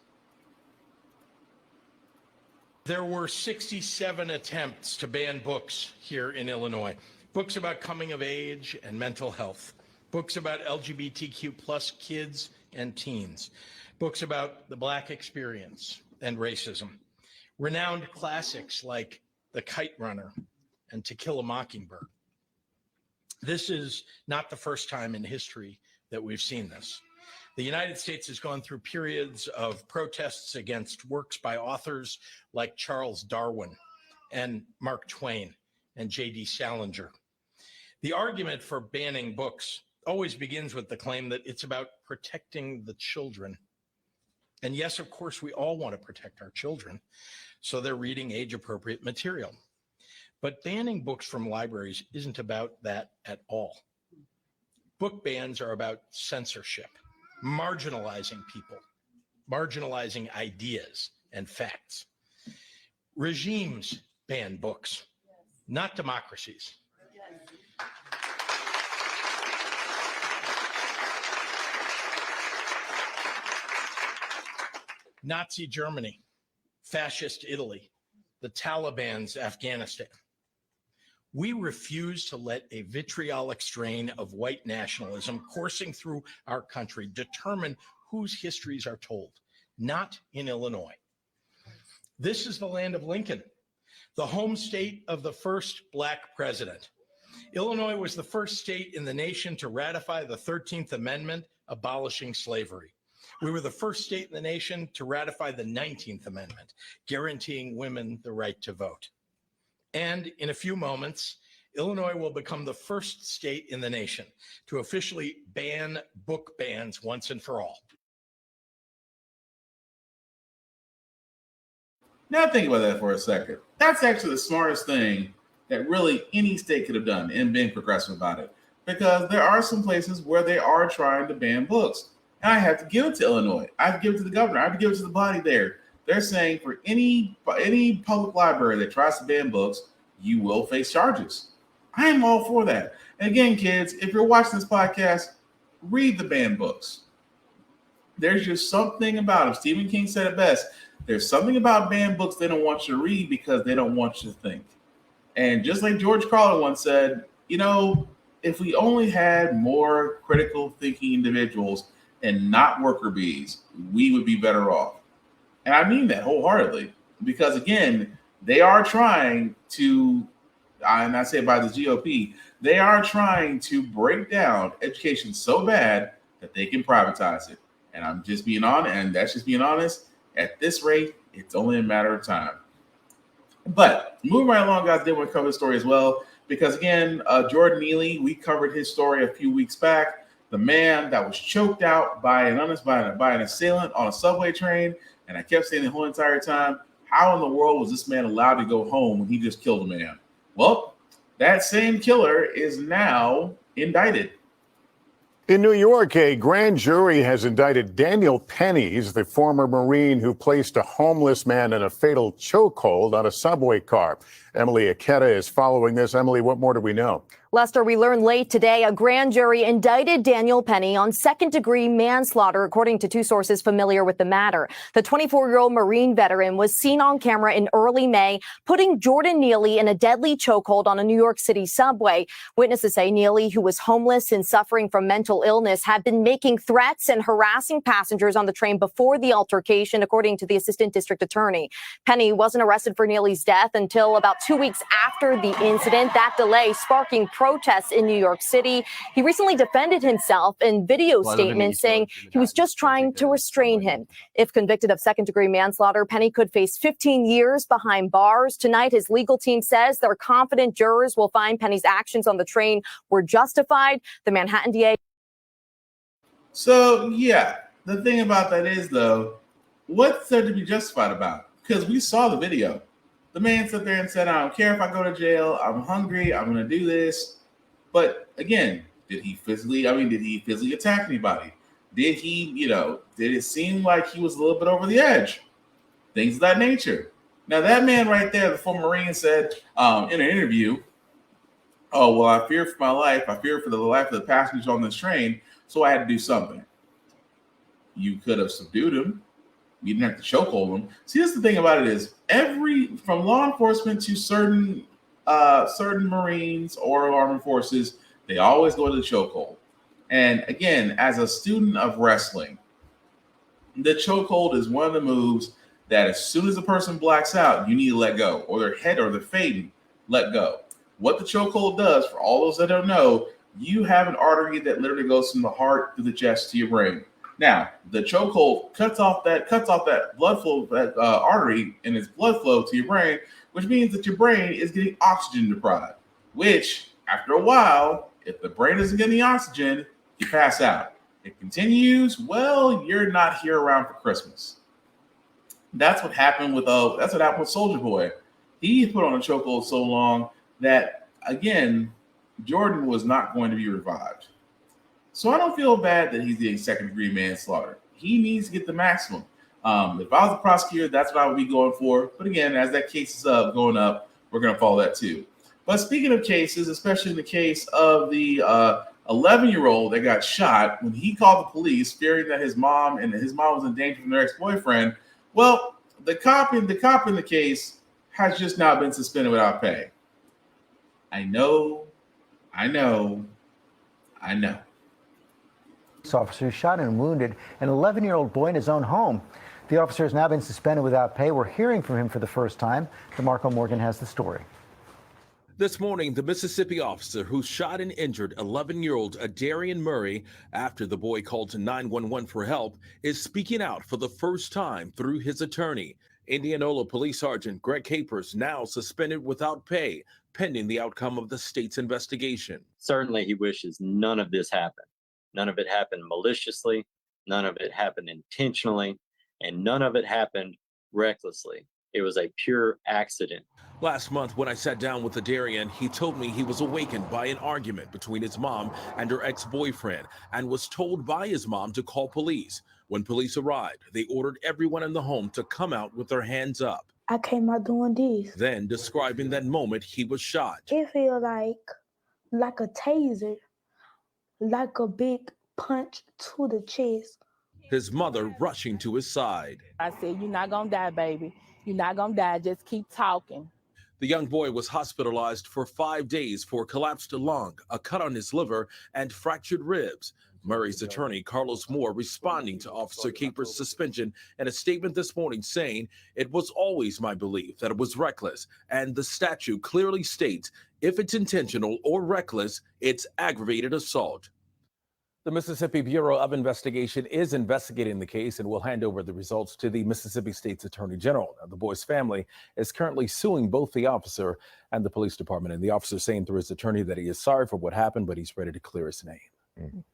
There were 67 attempts to ban books here in Illinois. Books about coming of age and mental health. Books about LGBTQ plus kids and teens. Books about the Black experience and racism. Renowned classics like The Kite Runner and To Kill a Mockingbird. This is not the first time in history that we've seen this. The United States has gone through periods of protests against works by authors like Charles Darwin and Mark Twain and J.D. Salinger. The argument for banning books always begins with the claim that it's about protecting the children. And yes, of course, we all want to protect our children, so they're reading age-appropriate material. But banning books from libraries isn't about that at all. Book bans are about censorship. Marginalizing people, marginalizing ideas and facts. Regimes ban books, not democracies. Nazi Germany, fascist Italy, the Taliban's Afghanistan. We refuse to let a vitriolic strain of white nationalism coursing through our country determine whose histories are told, not in Illinois. This is the land of Lincoln the home state of the first Black president. Illinois was the first state in the nation to ratify the 13th Amendment, abolishing slavery. We were the first state in the nation to ratify the 19th Amendment, guaranteeing women the right to vote. And in a few moments, Illinois will become the first state in the nation to officially ban book bans once and for all. Now think about that for a second. That's actually the smartest thing that really any state could have done and been progressive about it. Because there are some places where they are trying to ban books. And I have to give it to Illinois. I have to give it to the governor. I have to give it to the body there. They're saying for any public library that tries to ban books, you will face charges. I am all for that. And again, kids, if you're watching this podcast, read the banned books. There's just something about them. Stephen King said it best. There's something about banned books they don't want you to read because they don't want you to think. And just like George Carlin once said, you know, if we only had more critical thinking individuals and not worker bees, we would be better off. And I mean that wholeheartedly because, again, they are trying to, and I say by the GOP, they are trying to break down education so bad that they can privatize it. And I'm just being honest, and that's just being honest. At this rate, it's only a matter of time. But moving right along, guys, did want to cover the story as well. Because again, Jordan Neely, we covered his story a few weeks back. The man that was choked out by an assailant on a subway train. And I kept saying the whole entire time, how in the world was this man allowed to go home when he just killed a man? Well, that same killer is now indicted. In New York, a grand jury has indicted Daniel Pennies, the former Marine who placed a homeless man in a fatal chokehold on a subway car. Emily Aketa is following this. Emily, what more do we know? Lester, we learned late today a grand jury indicted Daniel Penny on second-degree manslaughter, according to two sources familiar with the matter. The 24-year-old Marine veteran was seen on camera in early May putting Jordan Neely in a deadly chokehold on a New York City subway. Witnesses say Neely, who was homeless and suffering from mental illness, had been making threats and harassing passengers on the train before the altercation, according to the assistant district attorney. Penny wasn't arrested for Neely's death until about 2 weeks after the incident, that delay sparking protests in New York City. He recently defended himself in video statements, saying he was just trying to restrain him. If convicted of second-degree manslaughter, Penny could face 15 years behind bars. Tonight, his legal team says they're confident jurors will find Penny's actions on the train were justified. The Manhattan DA. So, yeah, the thing about that is, though, what's there to be justified about? Because we saw the video. The man sat there and said, I don't care if I go to jail. I'm hungry. I'm going to do this. But again, did he physically attack anybody? Did he, did it seem like he was a little bit over the edge? Things of that nature. Now, that man right there, the former Marine, said in an interview, oh, well, I fear for my life. I fear for the life of the passengers on this train. So I had to do something. You could have subdued him. You didn't have to chokehold him. See, that's the thing about it is from law enforcement to certain Marines or armed forces, they always go to the chokehold. And again, as a student of wrestling, the chokehold is one of the moves that as soon as a person blacks out, you need to let go, or their head or their fading, let go. What the chokehold does, for all those that don't know, you have an artery that literally goes from the heart to the chest to your brain. Now, the chokehold cuts off that blood flow, that artery, and its blood flow to your brain, which means that your brain is getting oxygen deprived, which after a while, if the brain isn't getting the oxygen, you pass out. It continues, well, you're not here around for Christmas. That's what happened with Soulja Boy. He put on a chokehold so long that, again, Jordan was not going to be revived. So I don't feel bad that he's getting second-degree manslaughter. He needs to get the maximum. If I was a prosecutor, that's what I would be going for. But again, as that case is going up, we're going to follow that too. But speaking of cases, especially in the case of the 11-year-old that got shot, when he called the police, fearing that his mom was in danger from their ex-boyfriend, well, the cop in the case has just now been suspended without pay. I know. Officer shot and wounded an 11-year-old boy in his own home. The officer has now been suspended without pay. We're hearing from him for the first time. DeMarco Morgan has the story. This morning, the Mississippi officer who shot and injured 11-year-old Adarian Murray after the boy called to 911 for help is speaking out for the first time through his attorney. Indianola Police Sergeant Greg Capers now suspended without pay, pending the outcome of the state's investigation. Certainly, he wishes none of this happened. None of it happened maliciously, none of it happened intentionally, and none of it happened recklessly. It was a pure accident. Last month, when I sat down with Adarian, he told me he was awakened by an argument between his mom and her ex-boyfriend and was told by his mom to call police. When police arrived, they ordered everyone in the home to come out with their hands up. I came out doing this. Then, describing that moment, he was shot. It felt like a taser, like a big punch to the chest. His mother rushing to his side. I said, "You're not gonna die, baby. You're not gonna die. Just keep talking." The young boy was hospitalized for 5 days for collapsed lung, a cut on his liver, and fractured ribs. Murray's attorney, Carlos Moore, responding to Officer Capers' suspension in a statement this morning saying, "It was always my belief that it was reckless, and the statute clearly states if it's intentional or reckless, it's aggravated assault." The Mississippi Bureau of Investigation is investigating the case and will hand over the results to the Mississippi State's Attorney General. Now, the boy's family is currently suing both the officer and the police department, and the officer saying through his attorney that he is sorry for what happened, but he's ready to clear his name.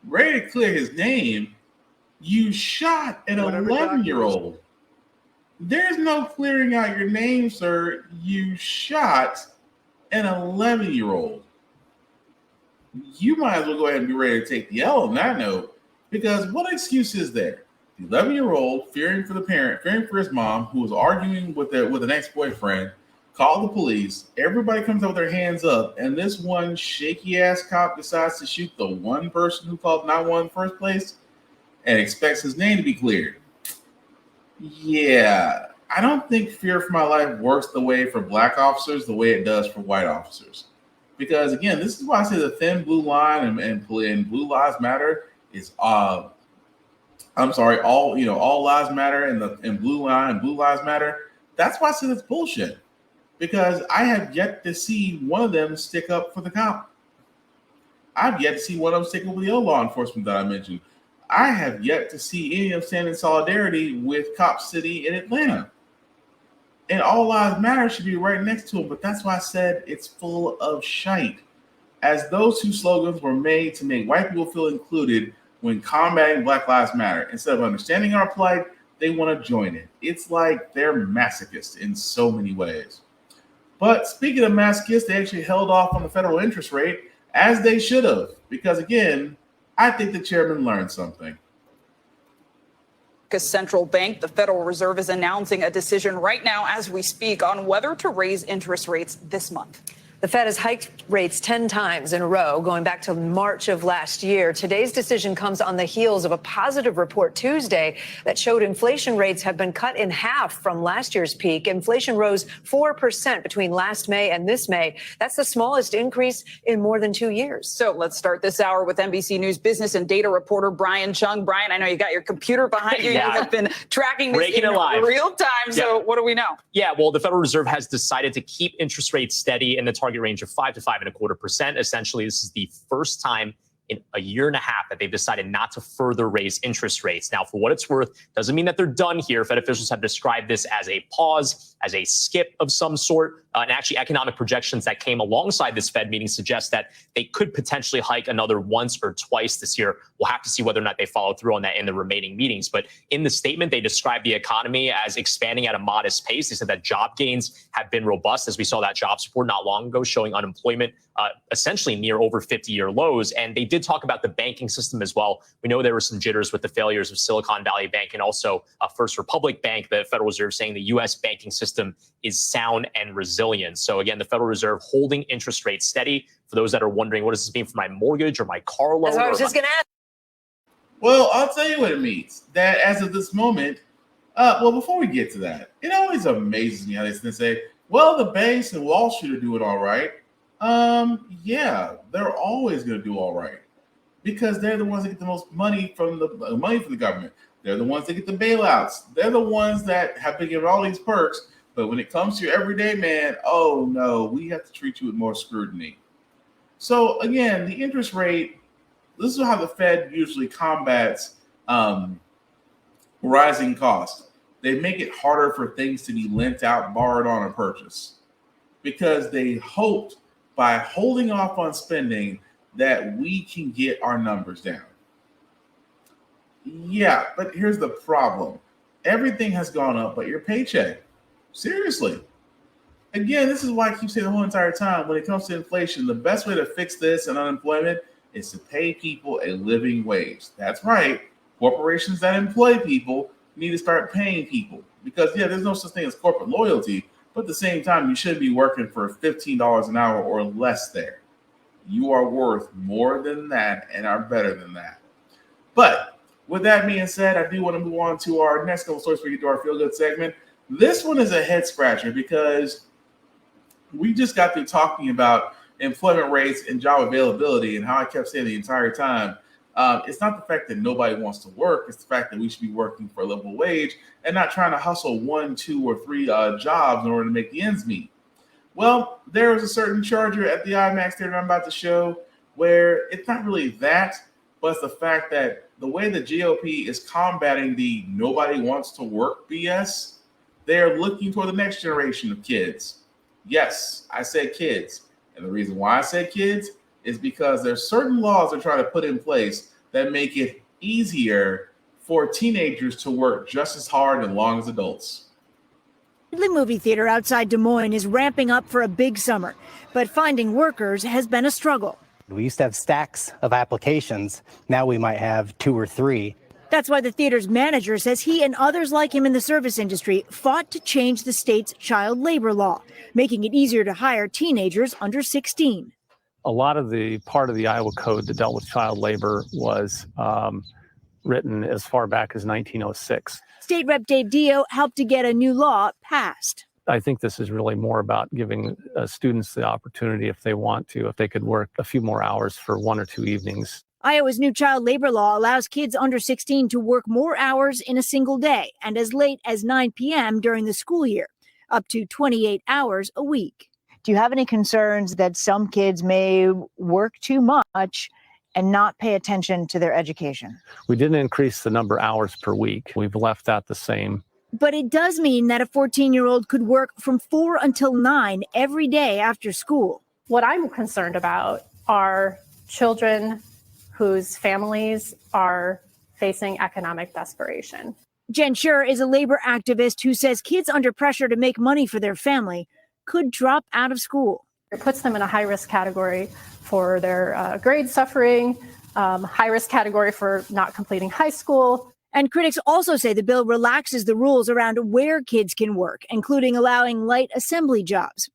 Ready to clear his name? You shot an 11-year-old. There's no clearing out your name, sir. You shot an 11-year-old. You might as well go ahead and be ready to take the L on that note, because what excuse is there? The 11-year-old, fearing for the parent, fearing for his mom, who was arguing with an ex-boyfriend, called the police. Everybody comes out with their hands up, and this one shaky-ass cop decides to shoot the one person who called 911 in the first place and expects his name to be cleared. Yeah, I don't think fear for my life works the way for black officers the way it does for white officers. Because again, this is why I say the thin blue line and Blue Lives Matter is all lives matter and blue line and Blue Lives Matter. That's why I say that's bullshit. Because I have yet to see one of them stick up for the cop. I've yet to see one of them stick up with the other law enforcement that I mentioned. I have yet to see any of them stand in solidarity with Cop City in Atlanta. And all lives matter should be right next to them, but that's why I said it's full of shite. As those two slogans were made to make white people feel included when combating Black Lives Matter. Instead of understanding our plight, they want to join it. It's like they're masochists in so many ways. But speaking of masochists, they actually held off on the federal interest rate, as they should have, because again, I think the chairman learned something. Central Bank, the Federal Reserve, is announcing a decision right now as we speak on whether to raise interest rates this month. The Fed has hiked rates 10 times in a row, going back to March of last year. Today's decision comes on the heels of a positive report Tuesday that showed inflation rates have been cut in half from last year's peak. Inflation rose 4% between last May and this May. That's the smallest increase in more than 2 years. So let's start this hour with NBC News business and data reporter Brian Chung. Brian, I know you got your computer behind you. Yeah. You have been tracking this Breaking in it live. real time. So what do we know? Yeah, well, the Federal Reserve has decided to keep interest rates steady in the target range of 5 to 5.25%. Essentially, this is the first time in a year and a half that they've decided not to further raise interest rates. Now, for what it's worth, doesn't mean that they're done here. Fed officials have described this as a pause, as a skip of some sort. And actually, economic projections that came alongside this Fed meeting suggest that they could potentially hike another once or twice this year. We'll have to see whether or not they follow through on that in the remaining meetings. But in the statement, they described the economy as expanding at a modest pace. They said that job gains have been robust, as we saw that jobs report not long ago showing unemployment essentially near over 50-year lows. And they did talk about the banking system as well. We know there were some jitters with the failures of Silicon Valley Bank and also First Republic Bank. The Federal Reserve saying the U.S. banking system is sound and resilient. So again, the Federal Reserve holding interest rates steady. For those that are wondering, what does this mean for my mortgage or my car loan? That's what I was just going to ask. Well, I'll tell you what it means. That as of this moment, before we get to that, it always amazes me how they say, well, the banks and Wall Street are doing all right. Yeah, they're always going to do all right because they're the ones that get the most money from the government. They're the ones that get the bailouts. They're the ones that have been given all these perks. But when it comes to your everyday man, oh no, we have to treat you with more scrutiny. So again, the interest rate, this is how the Fed usually combats rising costs. They make it harder for things to be lent out, borrowed on, or purchased, because they hoped by holding off on spending that we can get our numbers down. Yeah, but here's the problem. Everything has gone up but your paycheck. Seriously. Again, this is why I keep saying the whole entire time, when it comes to inflation, the best way to fix this and unemployment is to pay people a living wage. That's right. Corporations that employ people need to start paying people, because there's no such thing as corporate loyalty, but at the same time, you should be working for $15 an hour or less there. You are worth more than that and are better than that. But with that being said, I do want to move on to our next couple stories before we get to our feel good segment. This one is a head scratcher because we just got through talking about employment rates and job availability, and how I kept saying the entire time, it's not the fact that nobody wants to work, it's the fact that we should be working for a livable wage and not trying to hustle 1, 2, or 3 jobs in order to make the ends meet. Well, there was a certain charger at the IMAX theater I'm about to show where it's not really that, but it's the fact that the way the GOP is combating the nobody wants to work BS, they're looking toward the next generation of kids. Yes, I said kids. And the reason why I said kids is because there's certain laws they're trying to put in place that make it easier for teenagers to work just as hard and long as adults. The movie theater outside Des Moines is ramping up for a big summer, but finding workers has been a struggle. We used to have stacks of applications. Now we might have 2 or 3. That's why the theater's manager says he and others like him in the service industry fought to change the state's child labor law, making it easier to hire teenagers under 16. A lot of the part of the Iowa Code that dealt with child labor was written as far back as 1906. State Rep Dave Dio helped to get a new law passed. I think this is really more about giving students the opportunity, if they want to, if they could work a few more hours for 1 or 2 evenings. Iowa's new child labor law allows kids under 16 to work more hours in a single day and as late as 9 p.m. during the school year, up to 28 hours a week. Do you have any concerns that some kids may work too much and not pay attention to their education? We didn't increase the number of hours per week. We've left that the same. But it does mean that a 14-year-old could work from 4 until 9 every day after school. What I'm concerned about are children whose families are facing economic desperation. Jen Schur is a labor activist who says kids under pressure to make money for their family could drop out of school. It puts them in a high-risk category for their grade suffering, high-risk category for not completing high school. And critics also say the bill relaxes the rules around where kids can work, including allowing light assembly jobs.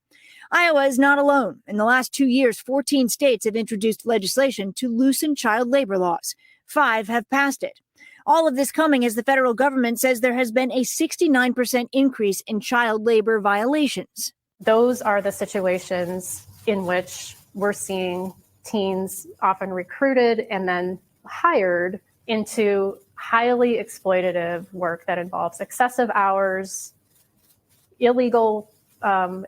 Iowa is not alone. In the last 2 years, 14 states have introduced legislation to loosen child labor laws. 5 have passed it. All of this coming as the federal government says there has been a 69% increase in child labor violations. Those are the situations in which we're seeing teens often recruited and then hired into highly exploitative work that involves excessive hours, illegal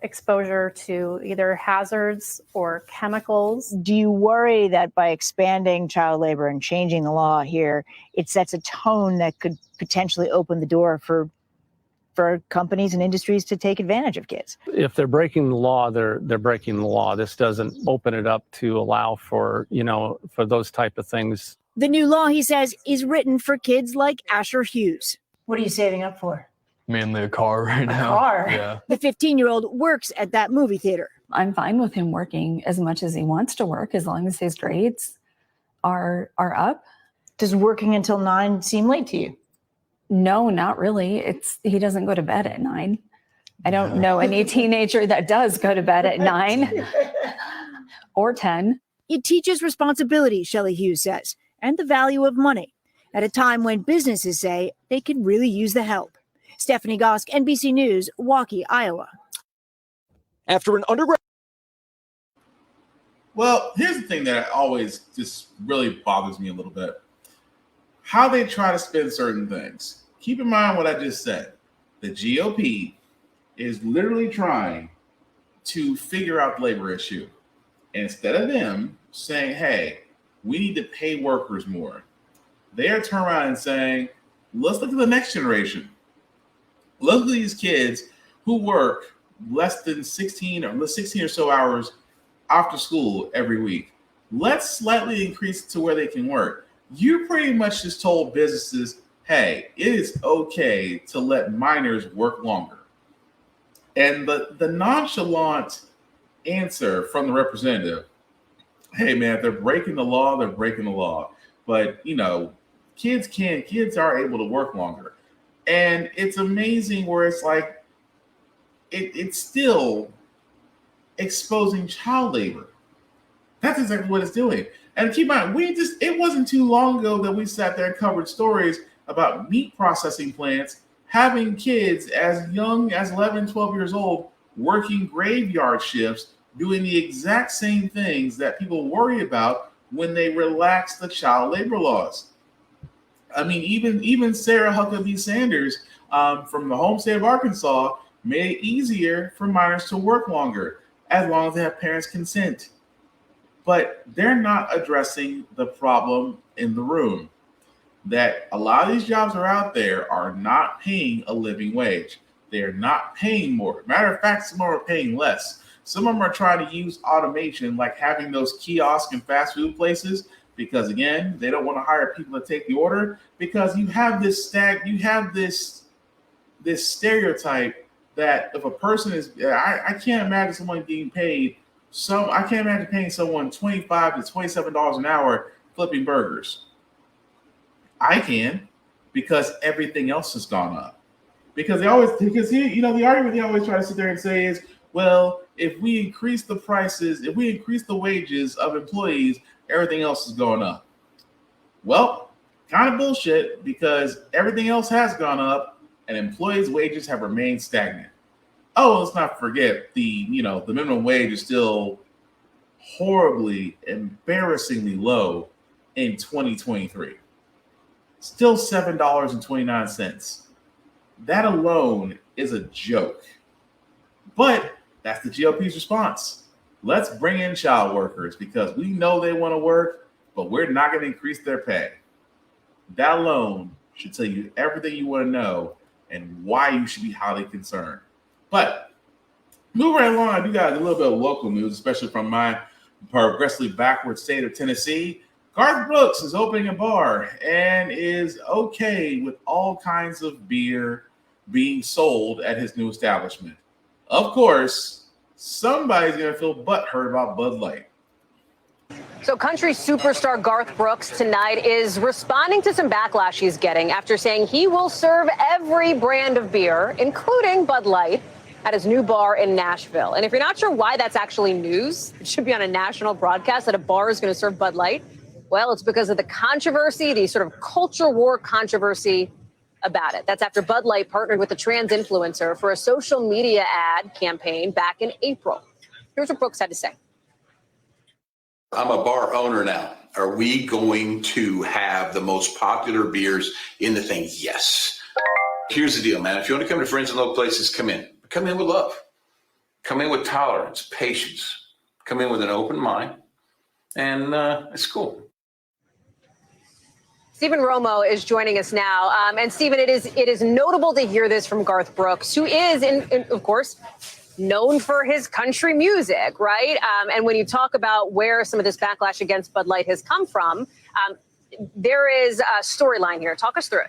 exposure to either hazards or chemicals. Do you worry that by expanding child labor and changing the law here, it sets a tone that could potentially open the door for companies and industries to take advantage of kids? If they're breaking the law, they're breaking the law. This doesn't open it up to allow for, for those type of things. The new law, he says, is written for kids like Asher Hughes. What are you saving up for? Mainly a car right now. Car? Yeah. The 15-year-old works at that movie theater. I'm fine with him working as much as he wants to work, as long as his grades are up. Does working until 9 seem late to you? No, not really. He doesn't go to bed at 9. I don't know any teenager that does go to bed at 9 or 10. It teaches responsibility, Shelley Hughes says, and the value of money at a time when businesses say they could really use the help. Stephanie Gosk, NBC News, Waukee, Iowa. After an undergrad. Well, here's the thing that always just really bothers me a little bit. how they try to spin certain things. Keep in mind what I just said. The GOP is literally trying to figure out the labor issue. And instead of them saying, hey, we need to pay workers more, they are turning around and saying, let's look at the next generation. Look at these kids who work less than 16 or so hours after school every week. Let's slightly increase it to where they can work. You pretty much just told businesses, hey, it is okay to let minors work longer. And the nonchalant answer from the representative, hey man, if they're breaking the law, they're breaking the law. But kids are able to work longer. And it's amazing where it's like it's still exposing child labor. That's exactly what it's doing. And keep in mind, it wasn't too long ago that we sat there and covered stories about meat processing plants having kids as young as 11, 12 years old working graveyard shifts, doing the exact same things that people worry about when they relax the child labor laws. I mean, even Sarah Huckabee Sanders from the home state of Arkansas made it easier for minors to work longer as long as they have parents' consent. But they're not addressing the problem in the room, that a lot of these jobs are out there are not paying a living wage. They're not paying more. Matter of fact, some of them are paying less. Some of them are trying to use automation, like having those kiosks in fast food places, because again, they don't want to hire people to take the order, because you have this stereotype that if a person is, I can't imagine someone being paid I can't imagine paying someone $25 to $27 an hour flipping burgers. I can, because everything else has gone up. The argument they always try to sit there and say is, well, if we increase the prices, if we increase the wages of employees, everything else is going up. Well, kind of bullshit, because everything else has gone up and employees' wages have remained stagnant. Oh, let's not forget the minimum wage is still horribly, embarrassingly low in 2023. Still $7.29. That alone is a joke. But that's the GOP's response. Let's bring in child workers because we know they want to work, but we're not going to increase their pay. That alone should tell you everything you want to know and why you should be highly concerned. But moving right along, I do got a little bit of local news, especially from my progressively backward state of Tennessee. Garth Brooks is opening a bar and is okay with all kinds of beer being sold at his new establishment. Of course, somebody's going to feel butthurt about Bud Light. So country superstar Garth Brooks tonight is responding to some backlash he's getting after saying he will serve every brand of beer, including Bud Light, at his new bar in Nashville. And if you're not sure why that's actually news, it should be on a national broadcast that a bar is going to serve Bud Light. Well, it's because of the controversy, the sort of culture war controversy about it. That's after Bud Light partnered with a trans influencer for a social media ad campaign back in April. Here's what Brooks had to say. I'm a bar owner now. Are we going to have the most popular beers in the thing? Yes. Here's the deal, man. If you want to come to Friends and Low Places, come in. Come in with love. Come in with tolerance, patience. Come in with an open mind. And it's cool. Stephen Romo is joining us now. And Stephen, it is notable to hear this from Garth Brooks, who is, of course, known for his country music, right? And when you talk about where some of this backlash against Bud Light has come from, there is a storyline here. Talk us through it.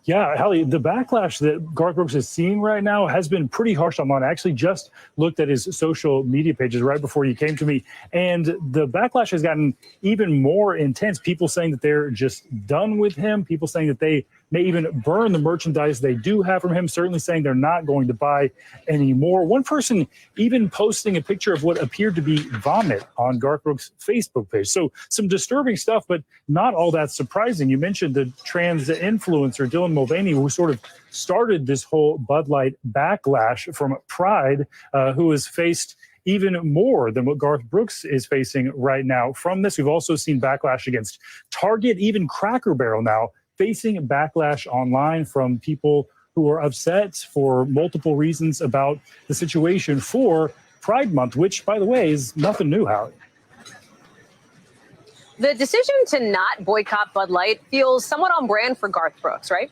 Yeah, Hallie, the backlash that Garth Brooks is seeing right now has been pretty harsh online. I actually just looked at his social media pages right before you came to me, and the backlash has gotten even more intense. People saying that they're just done with him, people saying that they may even burn the merchandise they do have from him, certainly saying they're not going to buy anymore. One person even posting a picture of what appeared to be vomit on Garth Brooks' Facebook page. So some disturbing stuff, but not all that surprising. You mentioned the trans influencer, Dylan Mulvaney, who sort of started this whole Bud Light backlash from Pride, who has faced even more than what Garth Brooks is facing right now from this. We've also seen backlash against Target, even Cracker Barrel now facing backlash online from people who are upset for multiple reasons about the situation for Pride Month, which, by the way, is nothing new, Howie. The decision to not boycott Bud Light feels somewhat on brand for Garth Brooks, right?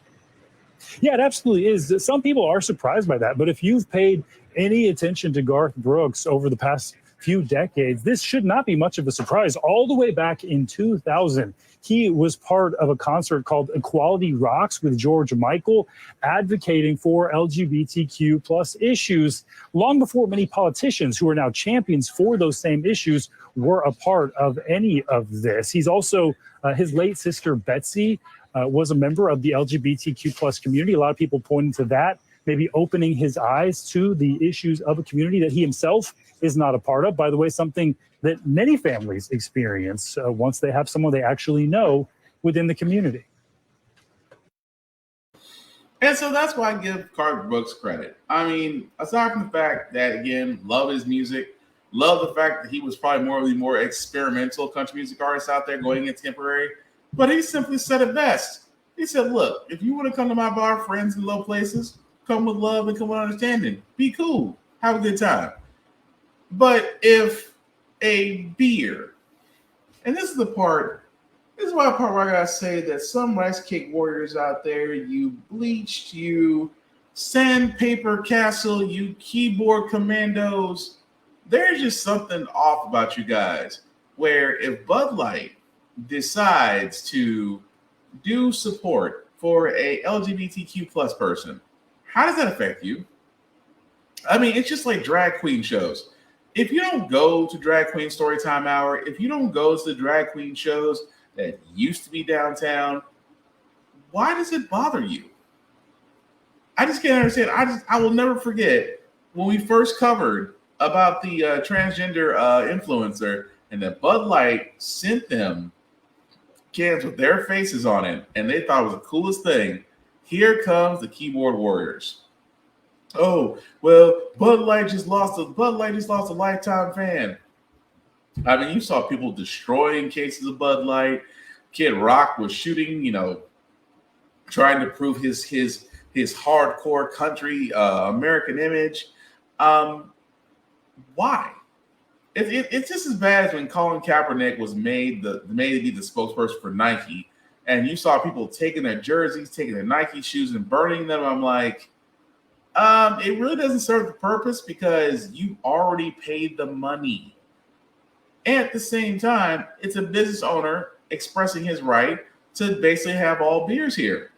Yeah, it absolutely is. Some people are surprised by that, but if you've paid any attention to Garth Brooks over the past few decades, this should not be much of a surprise. All the way back in 2000, he was part of a concert called Equality Rocks with George Michael, advocating for LGBTQ plus issues long before many politicians who are now champions for those same issues were a part of any of this. He's also, his late sister Betsy was a member of the LGBTQ plus community. A lot of people pointing to that, maybe opening his eyes to the issues of a community that he himself is not a part of. By the way, something that many families experience once they have someone they actually know within the community. And so that's why I give Garth Brooks credit. I mean, aside from the fact that, again, love his music, love the fact that he was probably more of the more experimental country music artist out there going in temporary, but he simply said it best. He said, look, if you want to come to my bar, friends in low places, come with love and come with understanding. Be cool. Have a good time. But if a beer, and this is the part where I gotta say that some rice cake warriors out there, you bleached, you sandpaper castle, you keyboard commandos, there's just something off about you guys. Where if Bud Light decides to do support for a LGBTQ plus person, how does that affect you? I mean, it's just like drag queen shows. If you don't go to Drag Queen Storytime Hour, if you don't go to the drag queen shows that used to be downtown, why does it bother you? I just can't understand. I will never forget when we first covered about the transgender influencer, and that Bud Light sent them cans with their faces on it, and they thought it was the coolest thing. Here comes the keyboard warriors. Oh, well, Bud Light just lost a lifetime fan. I mean, you saw people destroying cases of Bud Light. Kid Rock was shooting, trying to prove his hardcore country American image. Why? It's just as bad as when Colin Kaepernick was made to be the spokesperson for Nike, and you saw people taking their jerseys, taking their Nike shoes, and burning them. I'm like, it really doesn't serve the purpose because you already paid the money. And at the same time, it's a business owner expressing his right to basically have all beers here.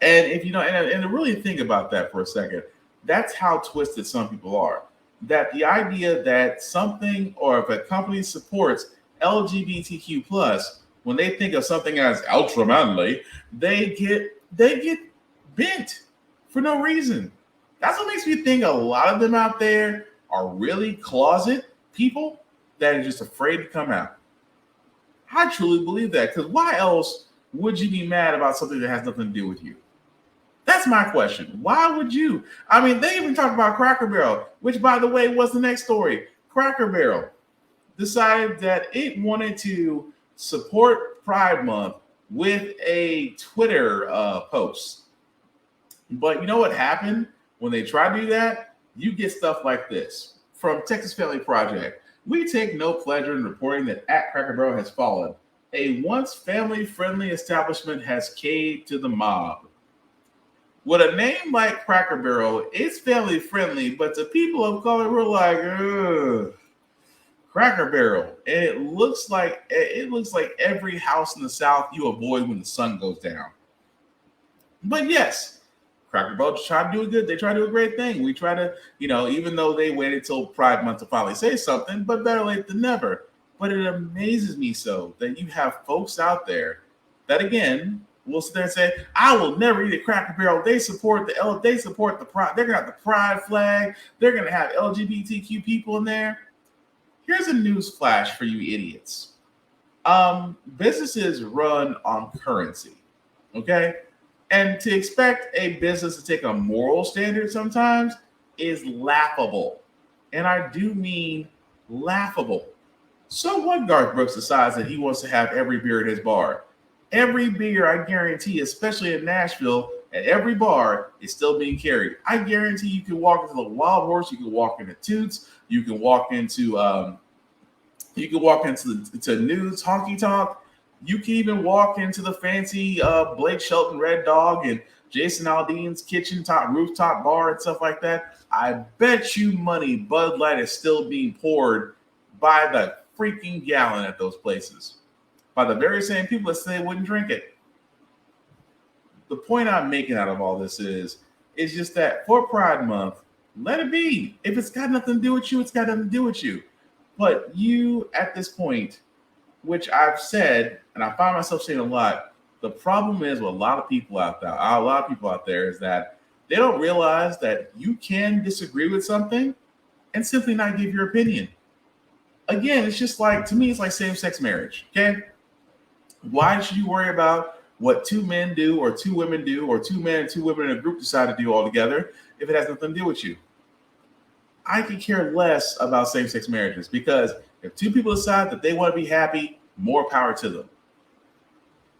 And if you know, and to really think about that for a second, that's how twisted some people are. That the idea that something or if a company supports LGBTQ plus, when they think of something as ultra manly, they get bent for no reason. That's what makes me think a lot of them out there are really closet people that are just afraid to come out. I truly believe that, because why else would you be mad about something that has nothing to do with you? That's my question. Why would you? I mean, they even talked about Cracker Barrel, which, by the way, was the next story. Cracker Barrel decided that it wanted to support Pride Month with a Twitter post. But you know what happened when they try to do that? You get stuff like this from Texas Family Project. We take no pleasure in reporting that at Cracker Barrel has fallen. A once family-friendly establishment has caved to the mob. With a name like Cracker Barrel, it's family-friendly, but the people of color were like, ugh, Cracker Barrel. And it looks like every house in the South you avoid when the sun goes down. But yes, Cracker Barrel just try to do it good. They try to do a great thing. We try to, even though they waited till Pride Month to finally say something, but better late than never. But it amazes me so that you have folks out there that, again, will sit there and say, I will never eat a Cracker Barrel. They support the Pride. They're going to have the Pride flag. They're going to have LGBTQ people in there. Here's a news flash for you idiots. Businesses run on currency, okay? And to expect a business to take a moral standard sometimes is laughable. And I do mean laughable. So what Garth Brooks decides that he wants to have every beer at his bar. Every beer, I guarantee, especially in Nashville, at every bar is still being carried. I guarantee you can walk into the Wild Horse, you can walk into Toots, you can walk into to Nudes Honky Tonk. You can even walk into the fancy Blake Shelton Red Dog and Jason Aldean's kitchen top rooftop bar and stuff like that. I bet you money Bud Light is still being poured by the freaking gallon at those places by the very same people that say they wouldn't drink it. The point I'm making out of all this is just that for Pride Month, let it be. If it's got nothing to do with you, it's got nothing to do with you. But you, at this point, which I've said, and I find myself saying a lot, the problem is with a lot of people out there is that they don't realize that you can disagree with something and simply not give your opinion. Again, it's just like, to me, it's like same-sex marriage, okay? Why should you worry about what two men do or two women do or two men and two women in a group decide to do all together if it has nothing to do with you? I could care less about same-sex marriages because if two people decide that they want to be happy, more power to them.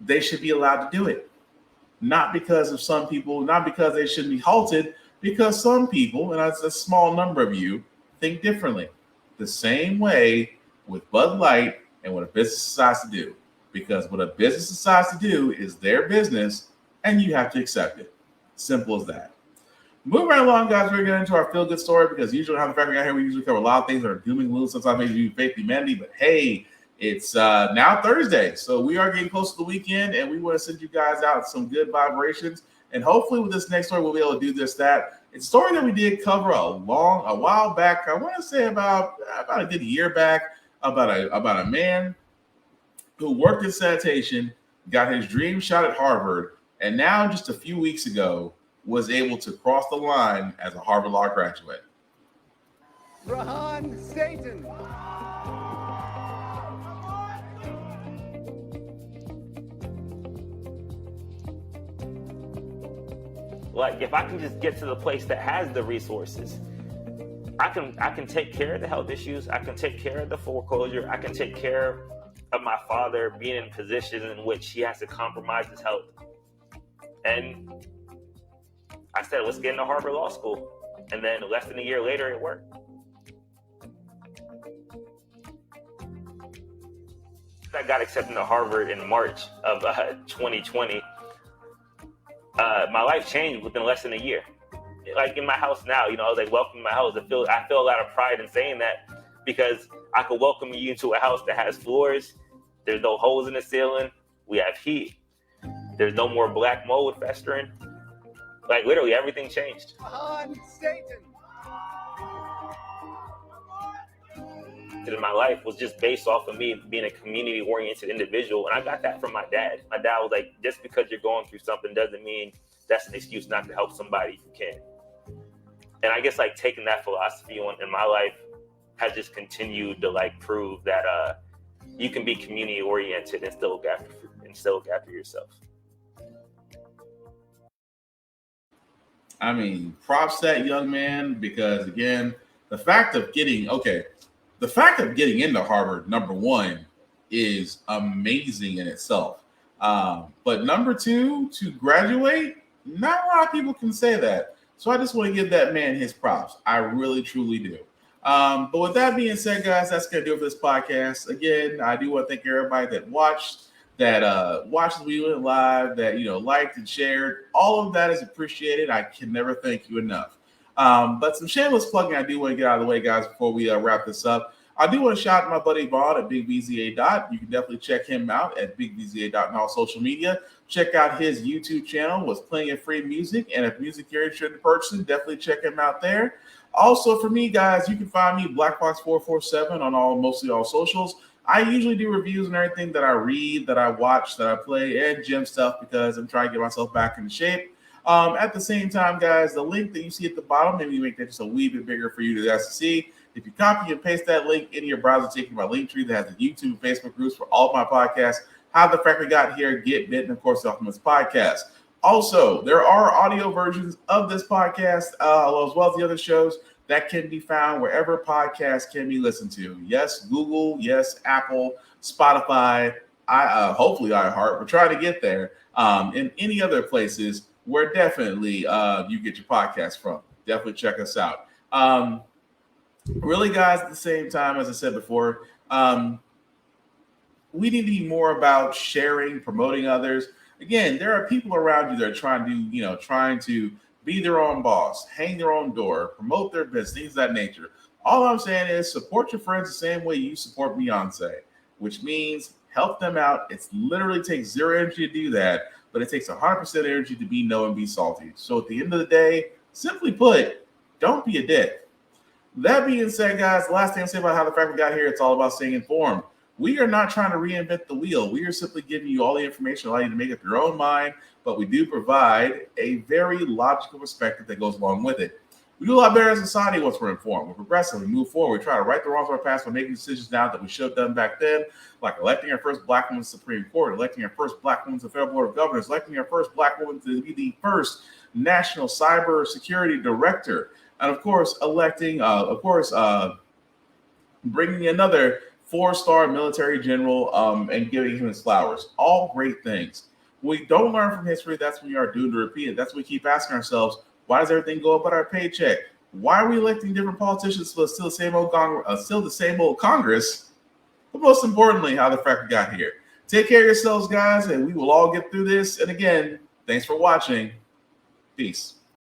They should be allowed to do it. Not because of some people, not because they shouldn't be halted, because some people, and that's a small number of you, think differently. The same way with Bud Light and what a business decides to do. Because what a business decides to do is their business, and you have to accept it. Simple as that. Moving right along, guys, we're getting into our feel-good story because usually how the fact we got here, we usually cover a lot of things that are doom and gloom. Sometimes maybe faith, humanity, but hey, it's now Thursday, so we are getting close to the weekend, and we want to send you guys out some good vibrations. And hopefully, with this next story, we'll be able to do this, that. It's a story that we did cover a while back. I want to say about a good year back about a man who worked in sanitation, got his dream shot at Harvard, and now just a few weeks ago was able to cross the line as a Harvard Law graduate. Rahan Satan. Like, if I can just get to the place that has the resources, I can take care of the health issues. I can take care of the foreclosure. I can take care of my father being in positions in which he has to compromise his health. And I said, let's get into Harvard Law School. And then less than a year later, it worked. I got accepted to Harvard in March of 2020. My life changed within less than a year. Like in my house now, I was like, welcome to my house. I feel a lot of pride in saying that because I could welcome you into a house that has floors. There's no holes in the ceiling. We have heat. There's no more black mold festering. Like literally everything changed. Satan. In my life was just based off of me being a community-oriented individual, and I got that from my dad. My dad was like, just because you're going through something doesn't mean that's an excuse not to help somebody if you can. And I guess like taking that philosophy on in my life has just continued to like prove that you can be community-oriented and still look after yourself. I mean, props to that young man because again, the fact of getting into Harvard, number one, is amazing in itself. But number two, to graduate, not a lot of people can say that. So I just want to give that man his props. I really, truly do. But with that being said, guys, that's going to do it for this podcast. Again, I do want to thank everybody that watched as we went live, that liked and shared. All of that is appreciated. I can never thank you enough. But some shameless plugging I do want to get out of the way, guys, before we wrap this up. I do want to shout out my buddy Vaughn at BigVZA. You can definitely check him out at BigVZA on all social media. Check out his YouTube channel, was playing in free music. And if music you're interested in purchasing, definitely check him out there. Also, for me, guys, you can find me BlackBox447 on mostly all socials. I usually do reviews and everything that I read, that I watch, that I play, and gym stuff because I'm trying to get myself back into shape. At the same time, guys, the link that you see at the bottom, maybe make that just a wee bit bigger for you to see. If you copy and paste that link into your browser, taking my link tree that has the YouTube and Facebook groups for all of my podcasts, How the Frack We Got Here, Get Bit, and of course, the Ultimate Podcast. Also, there are audio versions of this podcast as well as the other shows that can be found wherever podcasts can be listened to. Yes, Google, yes, Apple, Spotify, hopefully iHeart. We're trying to get there. And any other places where definitely you get your podcast from. Definitely check us out. Really, guys, at the same time, as I said before, we need to be more about sharing, promoting others. Again, there are people around you that are trying to be their own boss, hang their own door, promote their business, things of that nature. All I'm saying is support your friends the same way you support Beyonce, which means help them out. It literally takes zero energy to do that, but it takes 100% energy to be know and be salty. So at the end of the day, simply put, don't be a dick. That being said, guys, the last thing I'll say about how the Frack we got here, it's all about staying informed. We are not trying to reinvent the wheel. We are simply giving you all the information allow you to make up your own mind, but we do provide a very logical perspective that goes along with it. We do a lot better as a society once we're informed. We're progressive. We move forward. We try to right the wrongs of our past by making decisions now that we should have done back then, like electing our first Black woman to the Supreme Court, electing our first Black woman to the Federal Board of Governors, electing our first Black woman to be the first National Cyber Security Director, and of course, bringing another 4-star military general and giving him his flowers. All great things. When we don't learn from history, that's when we are doomed to repeat it. That's when we keep asking ourselves, why does everything go up at our paycheck? Why are we electing different politicians for still the same old Congress? But most importantly, how the Frack got here. Take care of yourselves, guys, and we will all get through this. And again, thanks for watching. Peace.